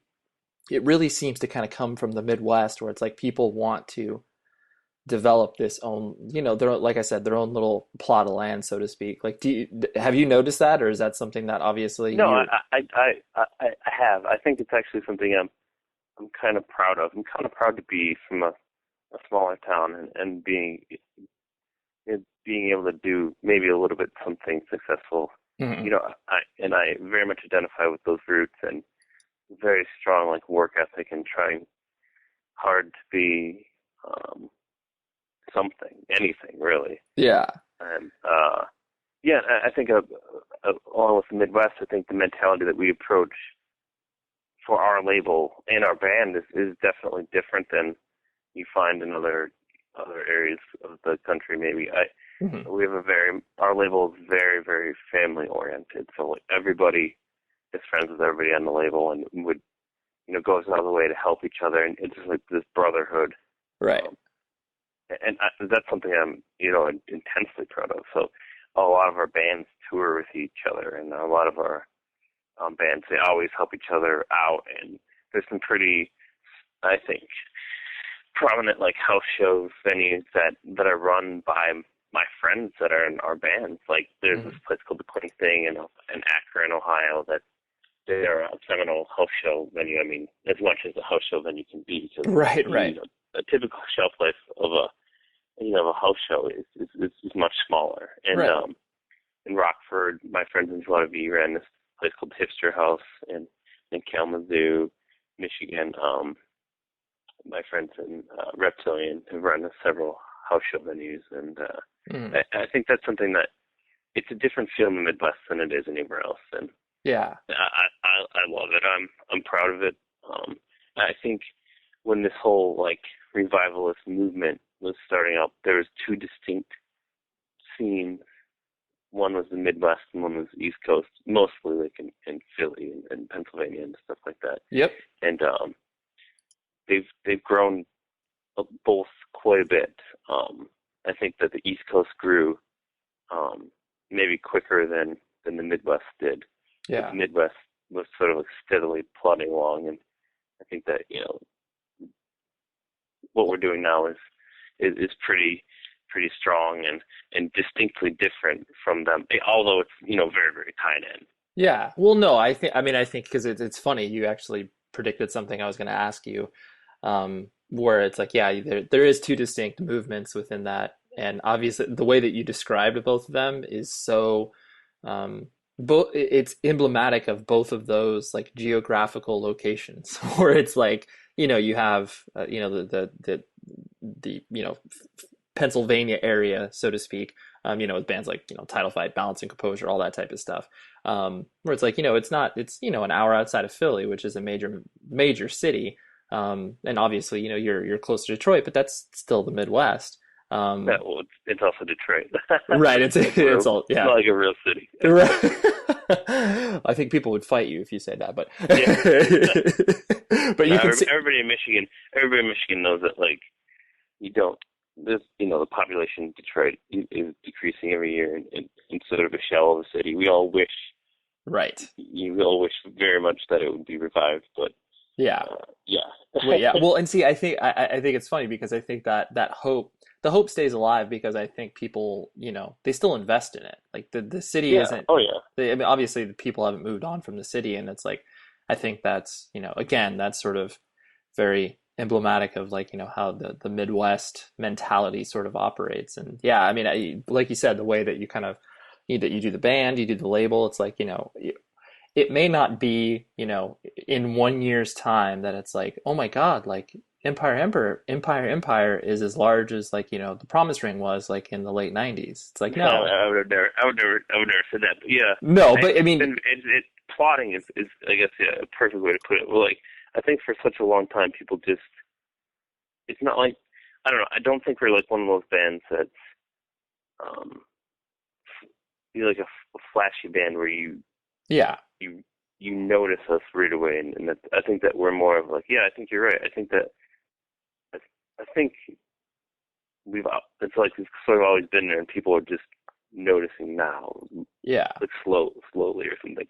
it really seems to kind of come from the Midwest, where it's like people want to develop this own, their own, like I said, their own little plot of land, so to speak. Like, have you noticed that, or is that something that obviously No, you're? I have. I think it's actually something I'm kind of proud of. I'm kind of proud to be from a smaller town and being able to do maybe a little bit something successful. Mhm. I very much identify with those roots and very strong like work ethic and trying hard to be something, anything really. Yeah. And yeah, I think along with the Midwest, I think the mentality that we approach for our label and our band is definitely different than you find in other areas of the country. Maybe Mhm. we have our label is very very family oriented. So like everybody is friends with everybody on the label and would goes out of the way to help each other, and it's just like this brotherhood. Right. Um, and that's something I'm intensely proud of. So a lot of our bands tour with each other, and a lot of our bands, they always help each other out. And there's some pretty, I think, prominent like house shows venues that are run by my friends that are in our bands. Like there's this Mhm. place called the Queen Thing in Akron, Ohio, that they're a seminal house show venue. I mean, as much as a house show venue can be, because Right. Right. a typical shelf life of a house show is much smaller. And Right. in Rockford, my friends in Joinville ran this place called Hipster House, and in Kalamazoo, Michigan, my friends in Reptilian have run several house show venues, and Mhm. I think that's something that it's a different feel in the Midwest than it is anywhere else, and Yeah. I love it. I'm proud of it. I think when this whole like revivalist movement was starting up, there was two distinct scenes. One was the Midwest and one was the East Coast, mostly like in Philly and Pennsylvania and stuff like that. Yep. And they've grown both quite a bit. I think that the East Coast grew maybe quicker than the Midwest did, but the Yeah. Midwest was sort of like steadily plodding along. And I think that what we're doing now is pretty strong and distinctly different from them, although it's very very tied in. Yeah. Well, no, I think because it's funny, you actually predicted something I was going to ask you, where it's like, yeah, there is two distinct movements within that, and obviously the way that you described both of them is so, it's emblematic of both of those like geographical locations, where it's like, you have, the Pennsylvania area, so to speak, with bands like, Title Fight, Balance and Composure, all that type of stuff. Where it's like, it's an hour outside of Philly, which is a major city. And obviously, you're close to Detroit, but that's still the Midwest. That well, it's also Detroit. Right. It's It's real, it's all, it's yeah. not like a real city. Right. I think people would fight you if you say that, but Yeah. but you can see. Everybody in Michigan knows that like you don't. This, the population in Detroit is decreasing every year, and sort of a shell of a city. We all wish, Right. you all wish very much that it would be revived, but Yeah. yeah, Well, yeah. Well, and see, I think it's funny because I think that hope. the hope stays alive because I think people, they still invest in it. Like the city Yeah. isn't, Oh yeah. I mean, obviously the people haven't moved on from the city, and it's like, I think that's, again, that's sort of very emblematic of like, how the Midwest mentality sort of operates. And yeah, I mean, like you said, the way that you kind of, that you do the band, you do the label, it's like, it may not be, in 1 year's time that it's like, oh my God, like Empire is as large as like, the Promise Ring was like in the late 90s. It's like, No, no. I would never say that. But yeah, No, but I it's mean, been plotting is I guess yeah, a perfect way to put it. Well, like I think for such a long time, people just it's not like I don't know. I don't think we're like one of those bands that's um you're like a flashy band where yeah. you you notice us right away, and that, I think that we're more of like yeah. I think you're right. I think that I, I think it's like it's sort of always been there, and people are just noticing now, Yeah. like slowly or something.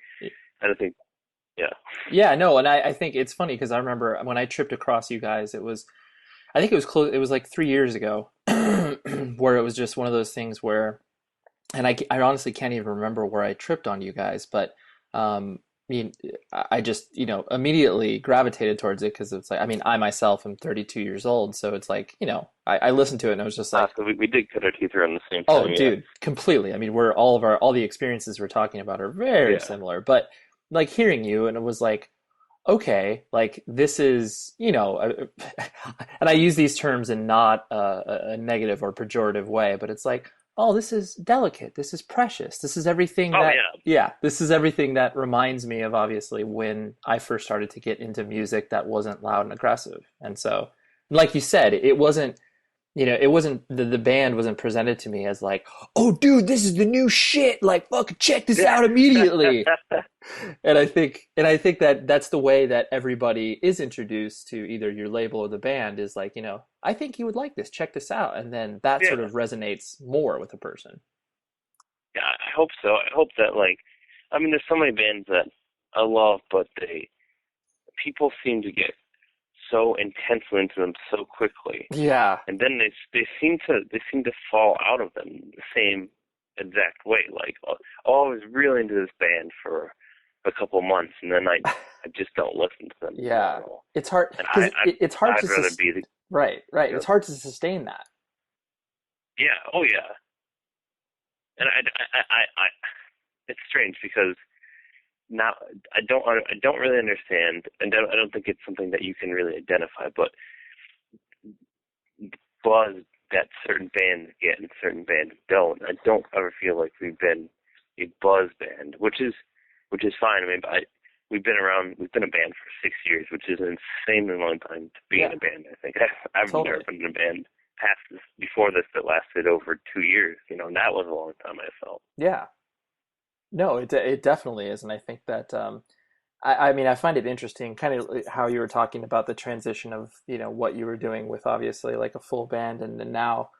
And I think, yeah, Yeah, no, and I think it's funny because I remember when I tripped across you guys, I think it was close, it was like 3 years ago, where it was just one of those things where, and I honestly can't even remember where I tripped on you guys, but I mean, I just, immediately gravitated towards it because it's like, I mean, I myself am 32 years old, so it's like, I listened to it and I was just like, so we did cut our teeth around the same oh, time, yeah, dude, completely. I mean, all the experiences we're talking about are very yeah, similar, but like hearing you and it was like, okay, like this is, and I use these terms in not a negative or pejorative way, but it's like, oh, this is delicate. This is precious. This is everything oh that, yeah, yeah, this is everything that reminds me of obviously when I first started to get into music that wasn't loud and aggressive. And so, like you said, it wasn't, it wasn't the band wasn't presented to me as like, oh, dude, this is the new shit. Like, fucking check this out immediately. And I think that that's the way that everybody is introduced to either your label or the band is like, I think you would like this. Check this out, and then that sort yeah, of resonates more with a person. yeah. I hope so. I hope that like, I mean, there's so many bands that I love, but people seem to get so intensely into them so quickly, Yeah, and then they seem to fall out of them the same exact way. Like, oh, I was really into this band for a couple months, and then I just don't listen to them anymore yeah. at all. It's hard And because it's hard to I'd rather be the right, right. It's hard to sustain that. yeah, oh yeah. And I it's strange because now I don't really understand, and I don't think it's something that you can really identify, but buzz that certain bands get and certain bands don't. I don't ever feel like we've been a buzz band, which is fine. I mean, we've been a band for 6 years, which is an insanely long time to be in Yeah, a band. I think I've never totally. been in a band past this before this that lasted over 2 years. And that was a long time. I felt. Yeah. No, it definitely is, and I think that I mean I find it interesting, kind of how you were talking about the transition of what you were doing with obviously like a full band, and then now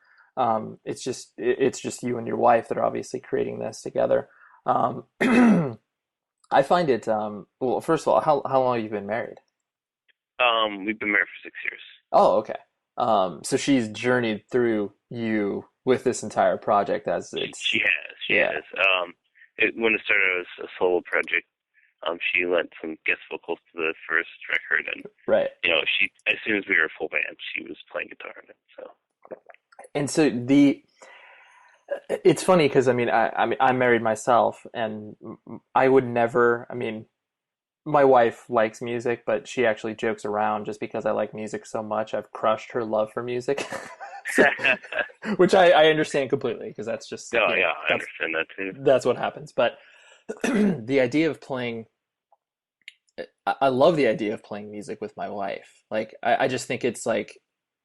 it's just you and your wife that are obviously creating this together. Um, I find it well. First of all, how long have you been married? We've been married for 6 years. Oh, okay. So she's journeyed through you with this entire project as it's She has, she yeah, has. When it started as a solo project, she lent some guest vocals to the first record, and right. she as soon as we were a full band, she was playing guitar in it. So And so it's funny because I mean I'm married myself, and I would never. I mean, my wife likes music, but she actually jokes around just because I like music so much. I've crushed her love for music, so, which I understand completely because that's just yeah, yeah, I understand that too. that's what happens. But the idea of playing, I love the idea of playing music with my wife. Like I just think it's like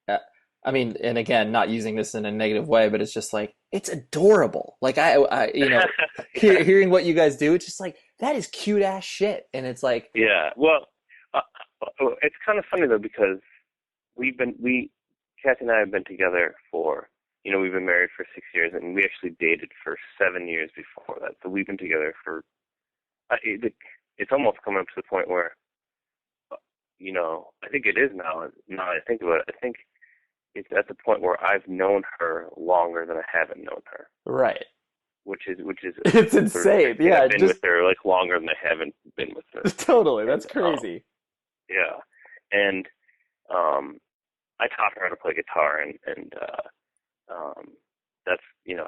uh, I mean, and again, not using this in a negative way, but it's just like it's adorable. Like Yeah, hearing what you guys do, it's just like that is cute ass shit, and it's like, yeah. Well, it's kind of funny though because Kathy and I have been together for, we've been married for 6 years, and we actually dated for 7 years before that. So we've been together for, it's almost coming up to the point where, I think it is now. Now that I think about it, I think it's at the point where I've known her longer than I haven't known her, Right. which is It's sort of insane. yeah, Yeah, I've been with just her like longer than I haven't been with her, totally. That's and crazy. yeah, and I taught her how to play guitar, and that's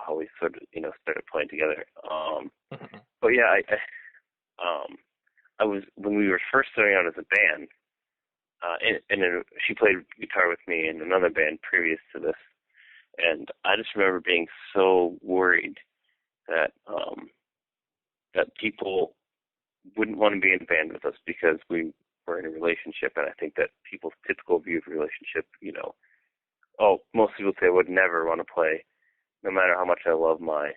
how we sort of started playing together. Mhm. But yeah, I was when we were first starting out as a band, and then she played guitar with me in another band previous to this, and I just remember being so worried that that people wouldn't want to be in a band with us because we were in a relationship, and I think that people's typical view of a relationship, most people say I would never want to play, no matter how much I love my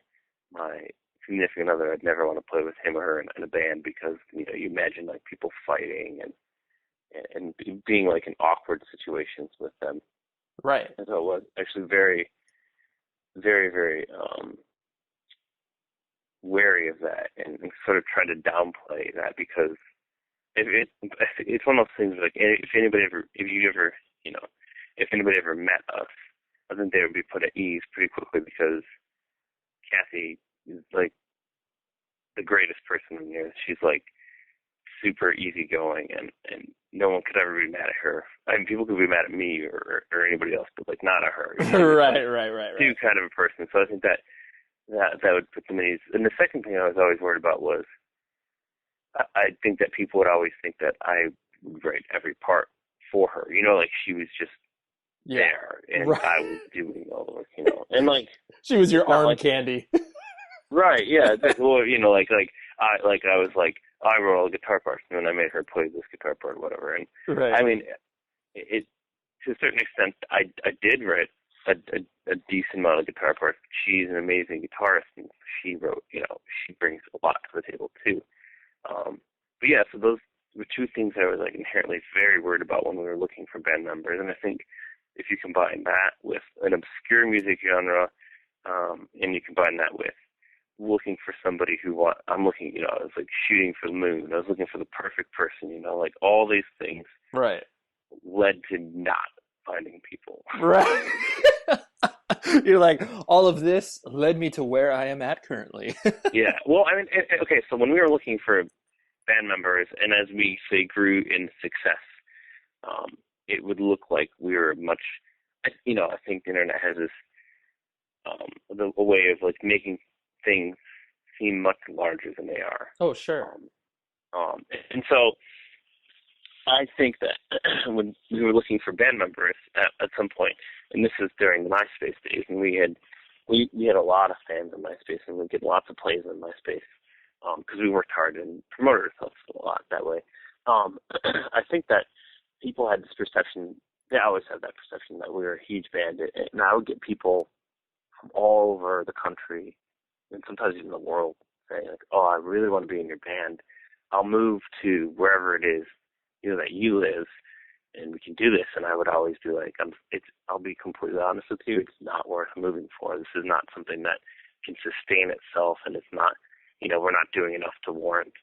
significant other, I'd never want to play with him or her in a band because you imagine like people fighting and being like in awkward situations with them. Right. And so it was actually very, very, very wary of that and sort of try to downplay that because it's one of those things like if anybody ever met us, I think they would be put at ease pretty quickly because Kathy is like the greatest person in here. She's like super easygoing and no one could ever be mad at her. I mean, people could be mad at me or anybody else, but like not at her. Right. Too kind of a person. So I think that would put them at ease. And the second thing I was always worried about was I think that people would always think that I would write every part for her. Like she was just there and right. I was doing all the work, And like She was your arm like, candy. right, yeah. Well, I was like I wrote all the guitar parts and then I made her play this guitar part or whatever. And Right. I mean it to a certain extent I did write a decent amount of guitar parts. She's an amazing guitarist and she wrote, she brings a lot to the table too. But yeah, so those were two things I was like inherently very worried about when we were looking for band members. And I think if you combine that with an obscure music genre, and you combine that with looking for somebody I was like shooting for the moon. I was looking for the perfect person, like all these things Right. led to not finding people. Right. You're like, all of this led me to where I am at currently. Yeah. Well, I mean, okay, so when we were looking for band members, and as we say grew in success, it would look like we were much. I think the internet has this a way of like making things seem much larger than they are. Oh, sure. And so I think that when we were looking for band members at some point, and this is during the MySpace days, and we had a lot of fans on MySpace, and we'd get lots of plays on MySpace because we worked hard and promoted ourselves a lot that way. I think that people had this perception, they always had that perception that we were a huge band, and I would get people from all over the country and sometimes even the world saying like, "Oh, I really want to be in your band. I'll move to wherever it is, that you live, and we can do this." And I would always be like, I'll be completely honest with you, it's not worth moving for. This is not something that can sustain itself, and it's not, we're not doing enough to warrant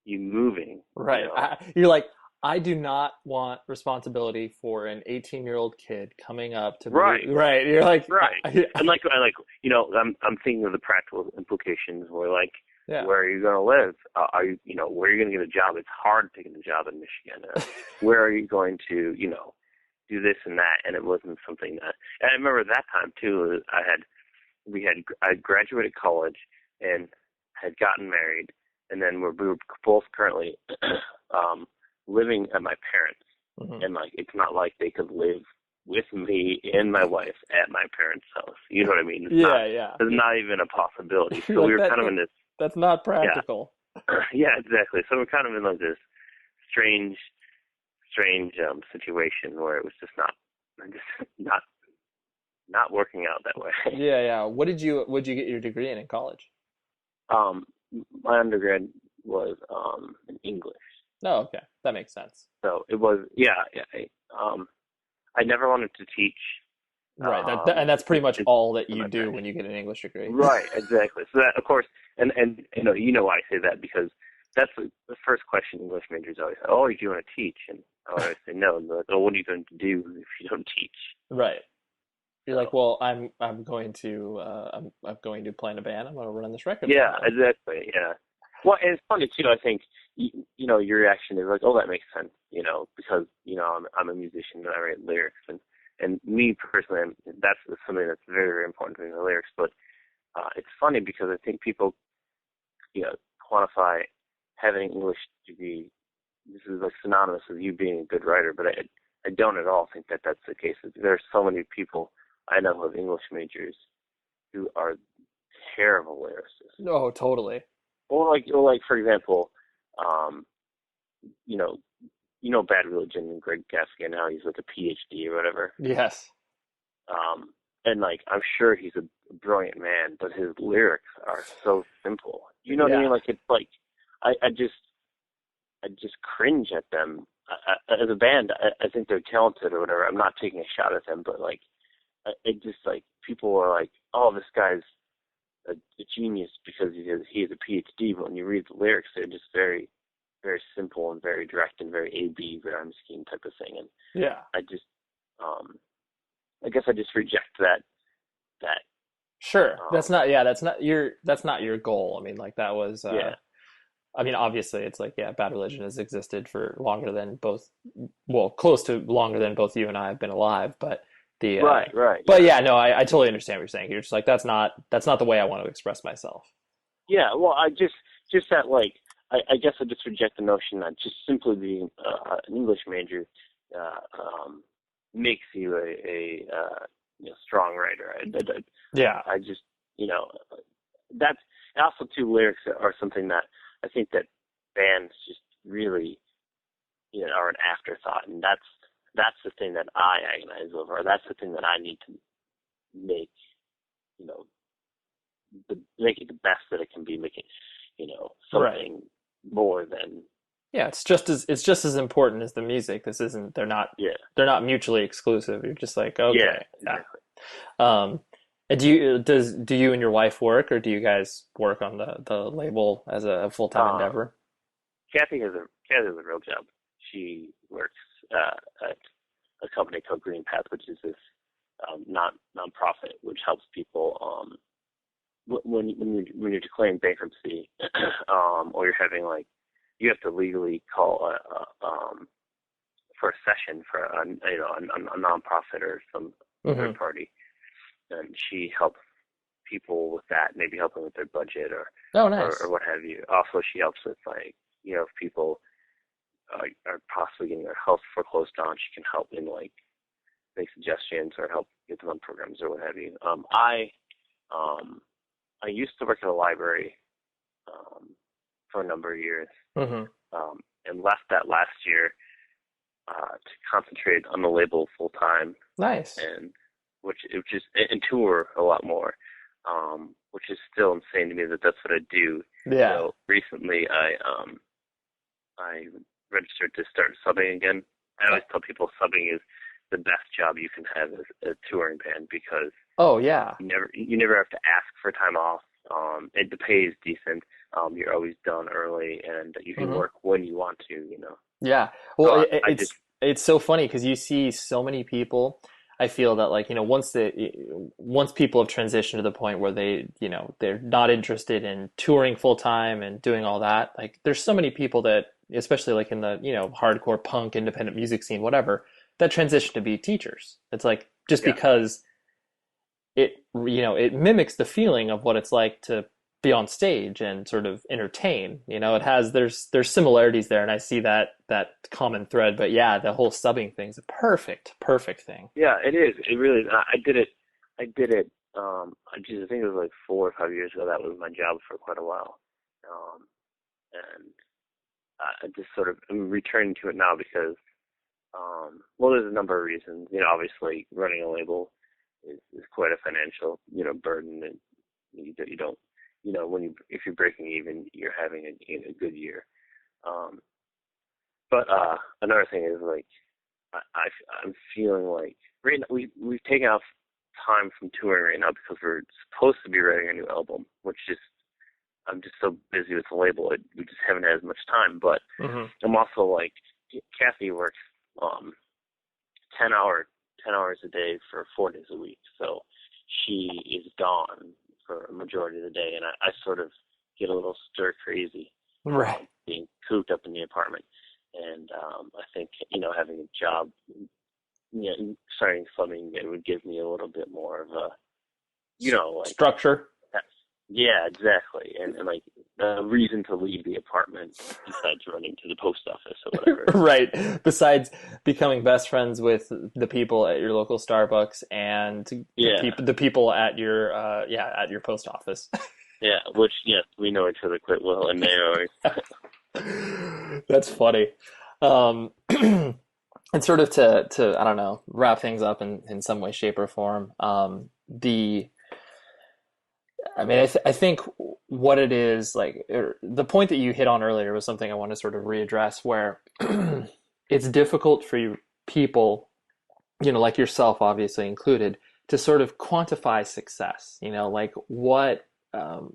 you moving. Right. You're like, I do not want responsibility for an 18-year-old kid coming up to right. me. Right. You're like, right. And I'm thinking of the practical implications where like, yeah. Where are you going to live? Are you, where are you going to get a job? It's hard to get a job in Michigan. Where are you going to, do this and that? And it wasn't something that, and I remember that time too, I graduated college and had gotten married, and then we were both currently living at my parents, and like it's not like they could live with me and my wife at my parents' house. You know what I mean? It's not even a possibility. So we were kind of in this. That's not practical. Yeah, exactly. So we're kind of in like this strange situation where it was just not working out that way. Yeah. What'd you get your degree in college? My undergrad was in English. Oh, okay. That makes sense. So it was, I never wanted to teach. Right, and that's pretty much all that you do when you get an English degree. Right, exactly. So that, of course, and why I say that because that's the first question English majors always say, "Oh, do you want to teach?" And I always say no. And they're like, "Oh, what are you going to do if you don't teach?" Right. you're like, well, I'm going to play in a band. I'm going to run this record Yeah, label. exactly. Yeah. Well, and it's funny too. I think your reaction is like, "Oh, that makes sense," because I'm a musician and I write lyrics, and me personally, that's something that's very very important to me, the lyrics. But it's funny because I think people, quantify having an English degree. This is like synonymous with you being a good writer, but I don't at all think that that's the case. There are so many people I know who have English majors who are terrible lyricists. No, totally. Or like for example, um, you know, Bad Religion and Greg Gaskin and how he's like a PhD or whatever. Yes. And like I'm sure he's a brilliant man, but his lyrics are so simple. You know what I Yeah. mean? Like it's like I just cringe at them. As a band, I think they're talented or whatever. I'm not taking a shot at them, but like it just like people are like, oh, this guy's a genius because he has a PhD. But when you read the lyrics, they're just very very simple and very direct and very A/B rhyme scheme type of thing. And Yeah. I just I guess I just reject that Sure. um That's not your goal. I mean, like that was yeah. I mean, obviously it's like, yeah, Bad Religion has existed for longer than well, close to longer than both you and I have been alive, but the Right, but yeah. yeah, no, I totally understand what you're saying. You're just like, that's not the way I want to express myself. Yeah, well, I just that like I guess I just reject the notion that just simply being an English major makes you a strong writer. Yeah. I just you know that's and also too lyrics are something that I think that bands just really are an afterthought, and that's the thing that I agonize over. That's the thing that I need to make you know make it the best that it can be, make it Right. something more than Yeah, it's just as important as the music. This isn't yeah they're not mutually exclusive. You're just like, yeah okay, yeah. exactly. And do you and your wife work, or do you guys work on the label as a full-time Um, endeavor? Kathy has a real job. She works at a company called Green Path, which is this nonprofit which helps people when you're declaring bankruptcy or you're having like you have to legally call for a session for a nonprofit or some third Hmm. party, and she helps people with that, maybe helping with their budget Oh, or nice. what have you. Also, she helps with like if people are possibly getting their health foreclosed on, she can help in like make suggestions or help get them on programs or what have you. Um, I used to work at a library um, for a number of years, Hmm. and left that last year to concentrate on the label full time, Nice. and which is and tour a lot more, which is still insane to me that that's what I do. Yeah. Recently I registered to start subbing again. I always tell people subbing is the best job you can have as a touring band because Oh, yeah. you never have to ask for time off. The pay is decent. You're always done early, and you can Hmm. work when you want to. Yeah. So Well, I just it's so funny because you see so many people. I feel that like, once people have transitioned to the point where they're not interested in touring full time and doing all that, like there's so many people that, especially like in the, hardcore punk, independent music scene, whatever, that transition to be teachers. It's like just yeah because it mimics the feeling of what it's like to be on stage and sort of entertain. There's similarities there, and I see that common thread. But yeah, the whole subbing thing's a perfect thing. yeah it is. It really is. I did it. I think it was like 4 or 5 years ago. That was my job for quite a while, and I just sort of am returning to it now because well, there's a number of reasons. Obviously running a label is quite a financial, burden, and you don't, if you're breaking even, you're having a good year. Um, but another thing is like I'm feeling like right now, we've taken off time from touring right now because we're supposed to be writing a new album, which just I'm just so busy with the label, we just haven't had as much time. But Hmm. I'm also like Kathy works 10-hour 10 hours a day for 4 days a week. So she is gone for a majority of the day, and I sort of get a little stir crazy Right. being cooped up in the apartment. And I think, having a job, starting something that would give me a little bit more of a, like, Structure. yeah, exactly. And like a reason to leave the apartment besides running to the post office or whatever. Right. Besides becoming best friends with the people at your local Starbucks and Yeah, the people at your at your post office. yeah, which, yes, we know each other quite well, and they are, That's funny. Um, and sort of to I don't know, wrap things up in some way, shape, or form. I think what it is like the point that you hit on earlier was something I want to sort of readdress, where it's difficult for people, like yourself, obviously included, to sort of quantify success. Like what, um,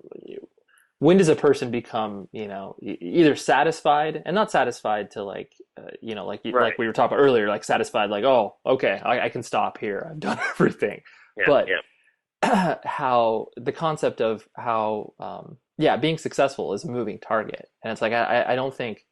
when does a person become, either satisfied and not satisfied to like, like right. we were talking about earlier, like satisfied, like, oh, okay, I can stop here. I've done everything. Yeah, But yeah. how the concept of how, being successful is a moving target. And it's like, I don't think,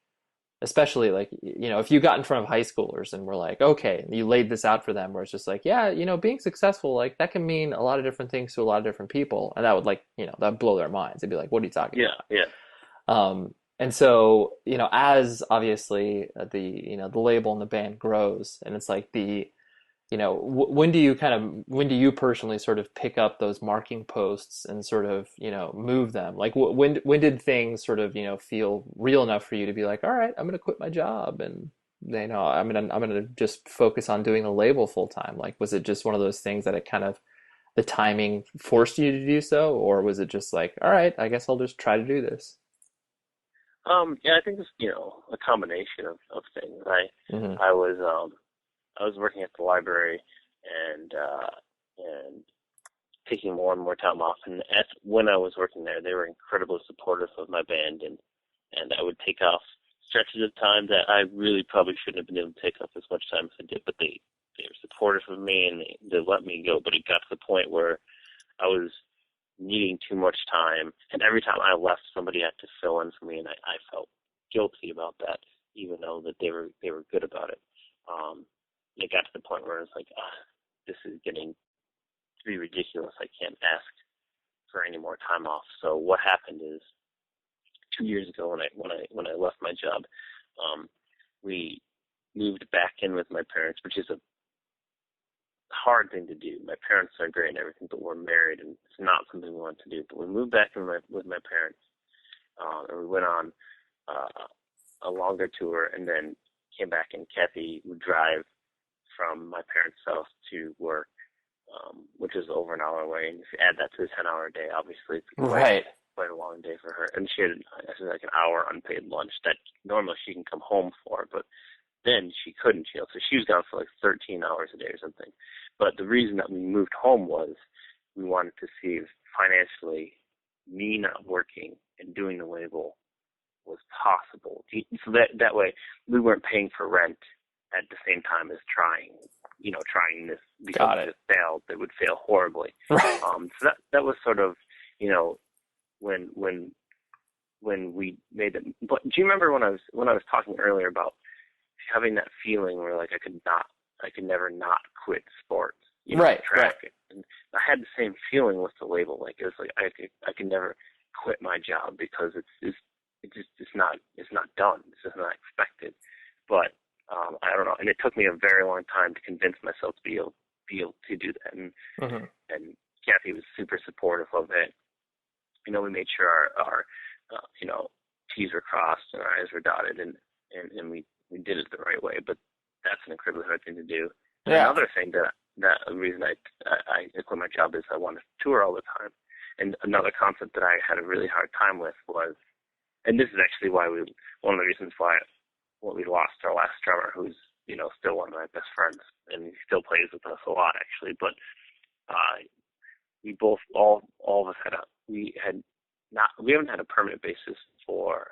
especially like, if you got in front of high schoolers and were like, okay, and you laid this out for them, where it's just like, yeah, being successful, like that can mean a lot of different things to a lot of different people. And that would like, that'd blow their minds. They'd be like, what are you talking Yeah, about? yeah. And so, as obviously the label and the band grows, and it's like when do you personally sort of pick up those marking posts and sort of, move them? Like when did things sort of, feel real enough for you to be like, all right, I'm going to quit my job and, I'm going to just focus on doing the label full time? Like, was it just one of those things that it kind of, the timing forced you to do so? Or was it just like, all right, I guess I'll just try to do this? Yeah, I think it's, a combination of things. Hmm. I was, I was working at the library and taking more and more time off. And when I was working there, they were incredibly supportive of my band, and I would take off stretches of time that I really probably shouldn't have been able to take off as much time as I did. But they were supportive of me, and they let me go. But it got to the point where I was needing too much time, and every time I left, somebody had to fill in for me, and I felt guilty about that, even though that they were good about it. It got to the point where it was like, this is getting to be ridiculous. I can't ask for any more time off. So what happened is 2 years ago when I left my job, we moved back in with my parents, which is a hard thing to do. My parents are great and everything, but we're married, and it's not something we want to do. But we moved back in with my parents, and we went on a longer tour, and then came back, and Kathy would drive from my parents' house to work, which is over an hour away. And if you add that to the 10-hour day, obviously it's Right. quite a long day for her. And she had, I think, like an hour unpaid lunch that normally she can come home for, but then she couldn't, so she was gone for like 13 hours a day or something. But the reason that we moved home was we wanted to see if financially me not working and doing the label was possible. So that way we weren't paying for rent at the same time as trying this, because Got if it. it failed, it would fail horribly. Right. So that was sort of, when we made it. But do you remember when I was talking earlier about having that feeling where like I could never not quit sports, Right. Right. track it. And I had the same feeling with the label. Like it was like I could never quit my job because it's not done. It's just not expected. But I don't know. And it took me a very long time to convince myself to be able to do that. Hmm. And Kathy was super supportive of it. We made sure our T's were crossed and our I's were dotted, and we did it the right way. But that's an incredibly hard thing to do. And Yeah. another thing that the reason I quit my job is I wanted to tour all the time. And another concept that I had a really hard time with was, and this is actually one of the reasons why we lost our last drummer, who's still one of my best friends, and he still plays with us a lot actually. But we both all of us we haven't had a permanent bassist for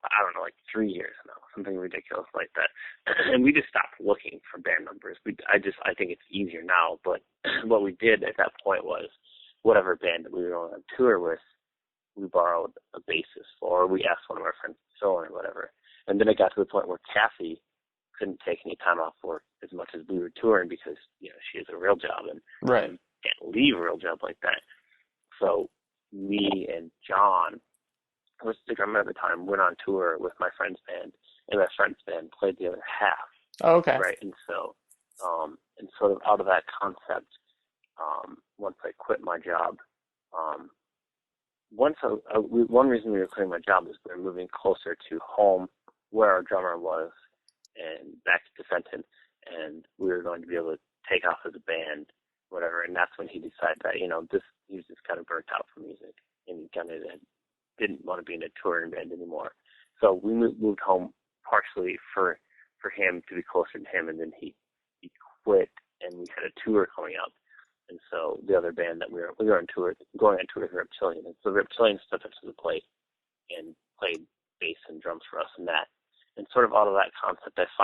I don't know, like 3 years now, something ridiculous like that. And we just stopped looking for band members. I think it's easier now, but what we did at that point was whatever band that we were going on tour with, we borrowed a bassist for, or we asked one of our friends to fill in or whatever. And then it got to the point where Kathy couldn't take any time off work as much as we were touring because, she has a real job and Right. can't leave a real job like that. So me and John, who was the drummer at the time, went on tour with my friend's band, and my friend's band played the other half. Oh, okay. Right. And so, and sort of out of that concept, once I quit my job, one reason we were quitting my job is we were moving closer to home where our drummer was and back to Fenton, and we were going to be able to take off as a band, whatever. And that's when he decided that, he was just kind of burnt out from music and he kind of didn't want to be in a touring band anymore. So we moved home partially for him to be closer to him, and then he quit, and we had a tour coming up. And so the other band that we were on tour, going on tour with Reptilian. And so Reptilian stepped up to the plate and played bass and drums for us in that. And sort of out of that concept, after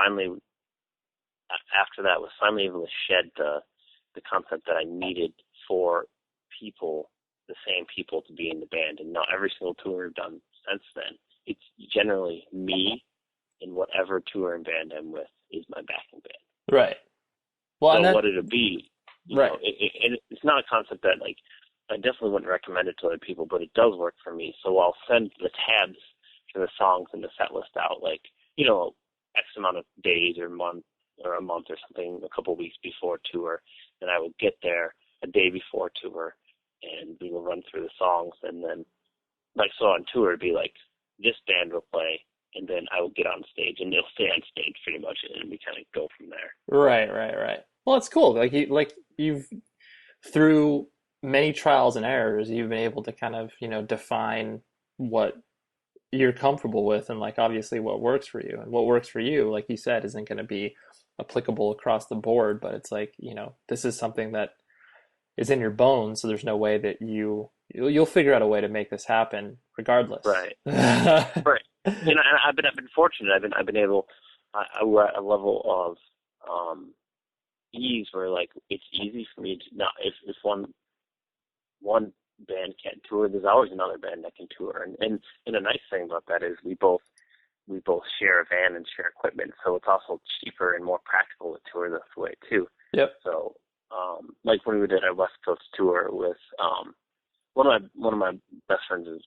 that, was finally able to shed the concept that I needed for people, the same people, to be in the band. And now every single tour we've done since then, it's generally me and whatever tour and band I'm with is my backing band. Right. Well, so what it'll be, right. It's not a concept that, like, I definitely wouldn't recommend it to other people, but it does work for me. So I'll send the tabs for the songs and the set list out, like, X amount of days or a month or something, a couple of weeks before tour. Then I will get there a day before tour, and we will run through the songs. And then, like, so on tour, it'd be like, this band will play, and then I will get on stage, and they'll stay on stage pretty much, and we kind of go from there. Right. Well, it's cool. You've through many trials and errors, you've been able to kind of, define what you're comfortable with, and, like, obviously what works for you. And what works for you, like you said, isn't going to be applicable across the board, but it's like, this is something that is in your bones, so there's no way that you'll figure out a way to make this happen regardless. Right. Right. And I've been fortunate. I've been able. We're at a level of ease where, like, it's easy for me to not. If one band can't tour, there's always another band that can tour. And the nice thing about that is we both share a van and share equipment, so it's also cheaper and more practical to tour this way too. Yep. So, like when we did our West Coast tour with one of my best friends is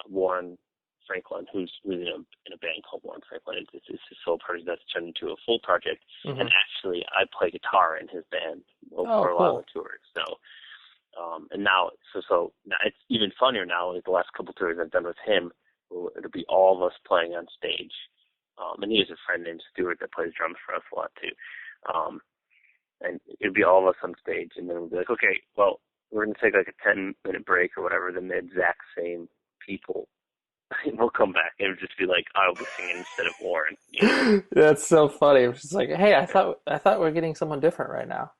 Warren Franklin, who's in a band called Warren Franklin. It's his solo project that's turned into a full project. Mm-hmm. And actually, I play guitar in his band for a lot of the tours. So, and now, so now it's even funnier now. Like the last couple tours I've done with him, it'll be all of us playing on stage. And he has a friend named Stuart that plays drums for us a lot too. And it'll be all of us on stage, and then we'll be like, okay, well, we're going to take like a 10-minute break or whatever, then the exact same people. And we'll come back, and it'll just be like, I'll be singing instead of Warren. That's so funny. It's just like, hey, I thought we're getting someone different right now.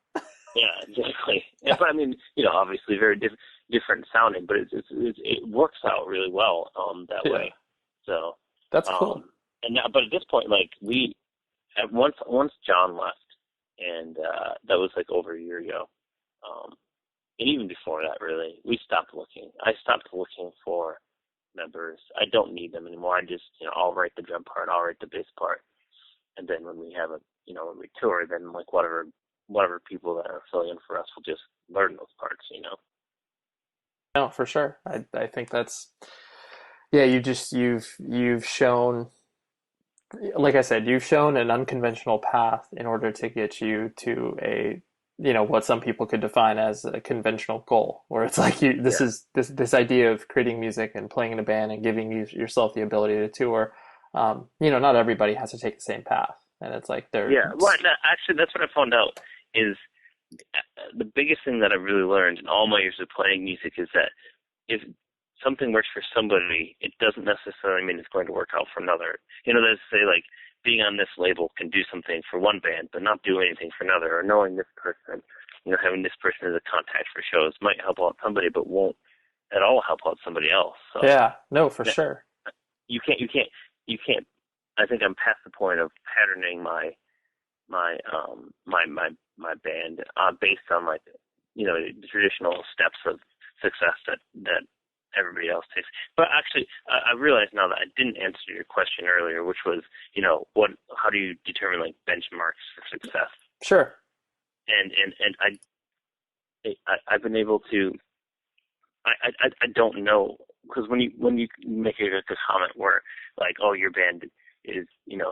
Yeah, exactly. Yeah. But I mean, obviously very different sounding, but it works out really well that way. So that's cool. And now, but at this point, like once John left, and that was like over a year ago. And even before that, really, we stopped looking. I stopped looking for members. I don't need them anymore. I just, I'll write the drum part, I'll write the bass part, and then when we have when we tour, then like whatever people that are filling in for us will just learn those parts, No, for sure. I think that's, yeah. You've shown, like I said, you've shown an unconventional path in order to get you to a, what some people could define as a conventional goal, where it's like is this idea of creating music and playing in a band and giving yourself the ability to tour. Not everybody has to take the same path, and it's like they're Well, actually, that's what I found out is the biggest thing that I really learned in all my years of playing music is that if something works for somebody, it doesn't necessarily mean it's going to work out for another. They say, like, being on this label can do something for one band, but not do anything for another, or knowing this person, having this person as a contact for shows might help out somebody, but won't at all help out somebody else. So yeah, no, for sure. You can't you can't. I think I'm past the point of patterning my band based on like the traditional steps of success that everybody else takes. But actually, I realize now that I didn't answer your question earlier, which was how do you determine like benchmarks for success? Sure. And I've been able to. I don't know, because when you make a comment where like, oh, your band is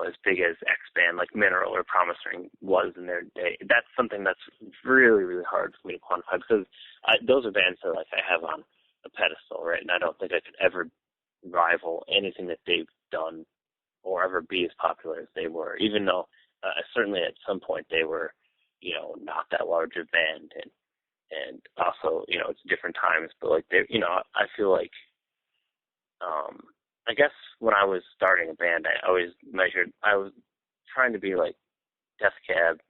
as big as X band, like Mineral or Promise Ring was in their day, that's something that's really, really hard for me to quantify, because those are bands that like I have on a pedestal, right? And I don't think I could ever rival anything that they've done or ever be as popular as they were, even though certainly at some point they were not that large a band, and also, it's different times, but like they, I feel like, I guess when I was starting a band, I always I was trying to be like Death Cab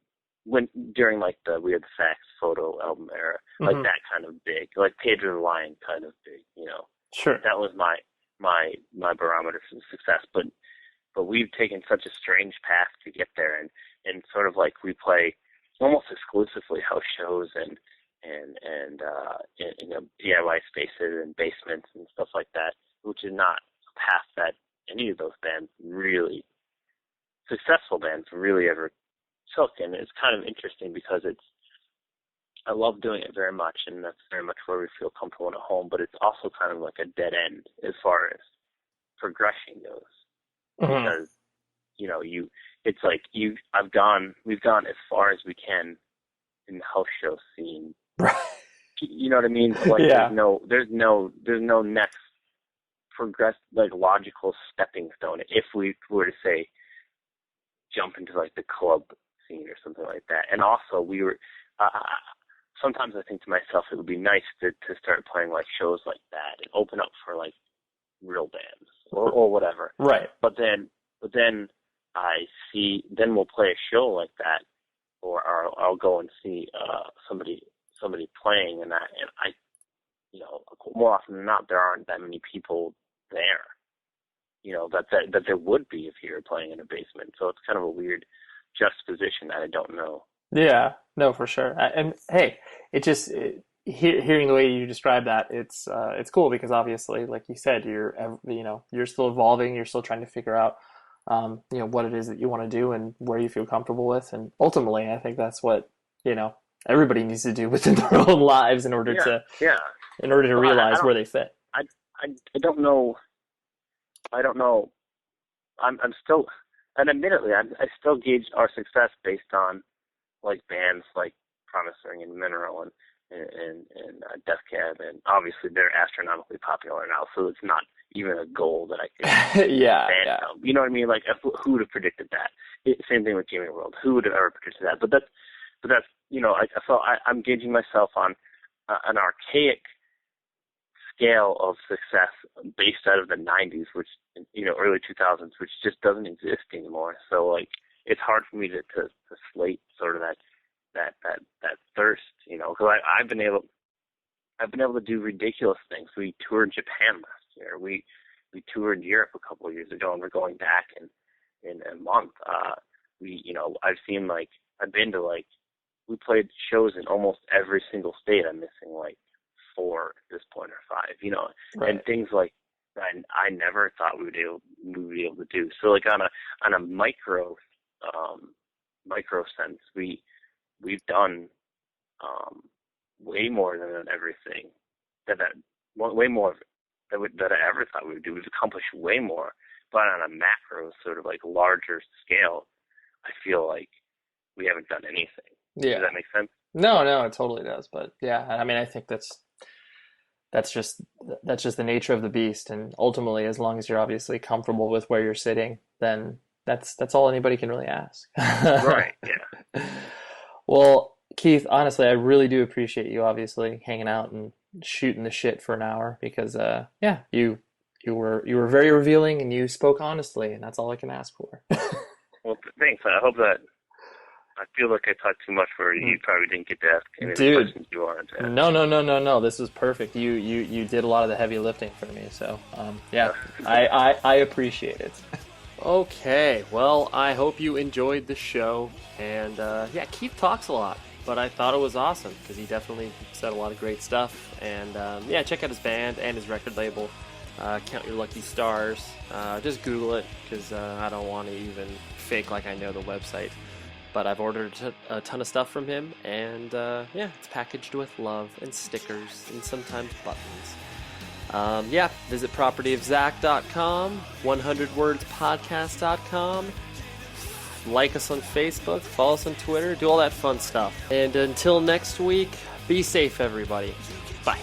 during like the Weird Facts photo album era, like that kind of big, like Pedro the Lion kind of big, Sure. That was my barometer for success, but we've taken such a strange path to get there, and sort of like we play almost exclusively house shows and DIY spaces and basements and stuff like that, which is not a path that any of those bands, really successful bands, really ever took. And it's kind of interesting because I love doing it very much, and that's very much where we feel comfortable and at home, but it's also kind of like a dead end as far as progression goes. Because it's like we've gone as far as we can in the house show scene. Right. You know what I mean? Like, yeah. There's no next logical stepping stone if we were to say jump into like the club scene or something like that. And also we were sometimes I think to myself it would be nice to start playing like shows like that and open up for like real bands or whatever. Right. But then I see, then we'll play a show like that, or I'll go and see somebody playing, and I more often than not there aren't that many people there, that there would be if you were playing in a basement. So it's kind of a weird juxtaposition that I don't know. Yeah, no, for sure. And hey, hearing the way you describe that, it's cool because obviously, like you said, you're still evolving. You're still trying to figure out, what it is that you want to do and where you feel comfortable with. And ultimately, I think that's what, everybody needs to do within their own lives in order to realize where they fit. I don't know. I'm still, and admittedly, I still gauge our success based on like bands like Promise Ring and Mineral and Death Cab, and obviously they're astronomically popular now, so it's not even a goal that I could yeah. You know what I mean? Like, who would have predicted that? Same thing with Gaming World. Who would have ever predicted that? But that's I'm gauging myself on an archaic scale of success based out of the 90s, which early 2000s, which just doesn't exist anymore. So like, it's hard for me to slate sort of that thirst, because I've been able to do ridiculous things. We toured Japan last year. We toured Europe a couple of years ago, and we're going back in a month. We played shows in almost every single state. I'm missing like 4 at this point, or 5, Right. And things like that I never thought we would be able to do. So like on a micro sense, we've done way more than everything way more that I ever thought we would do. We've accomplished way more, but on a macro sort of like larger scale, I feel like we haven't done anything. Yeah. Does that make sense? No, it totally does. But yeah, I mean, I think that's just the nature of the beast. And ultimately, as long as you're obviously comfortable with where you're sitting, then that's all anybody can really ask. Right. Yeah. Well, Keith, honestly, I really do appreciate you obviously hanging out and shooting the shit for an hour because you were very revealing and you spoke honestly, and that's all I can ask for. Well, thanks. I feel like I talked too much where you probably didn't get to ask any of the questions you wanted to ask. No. This was perfect. You did a lot of the heavy lifting for me, so I appreciate it. Okay, well, I hope you enjoyed the show. And yeah, Keith talks a lot, but I thought it was awesome because he definitely said a lot of great stuff. And yeah, check out his band and his record label. Count Your Lucky Stars. Just Google it because I don't want to even fake like I know the website. But I've ordered a ton of stuff from him, and yeah, it's packaged with love and stickers and sometimes buttons. Yeah, visit propertyofzach.com, 100wordspodcast.com, like us on Facebook, follow us on Twitter, do all that fun stuff. And until next week, be safe, everybody. Bye.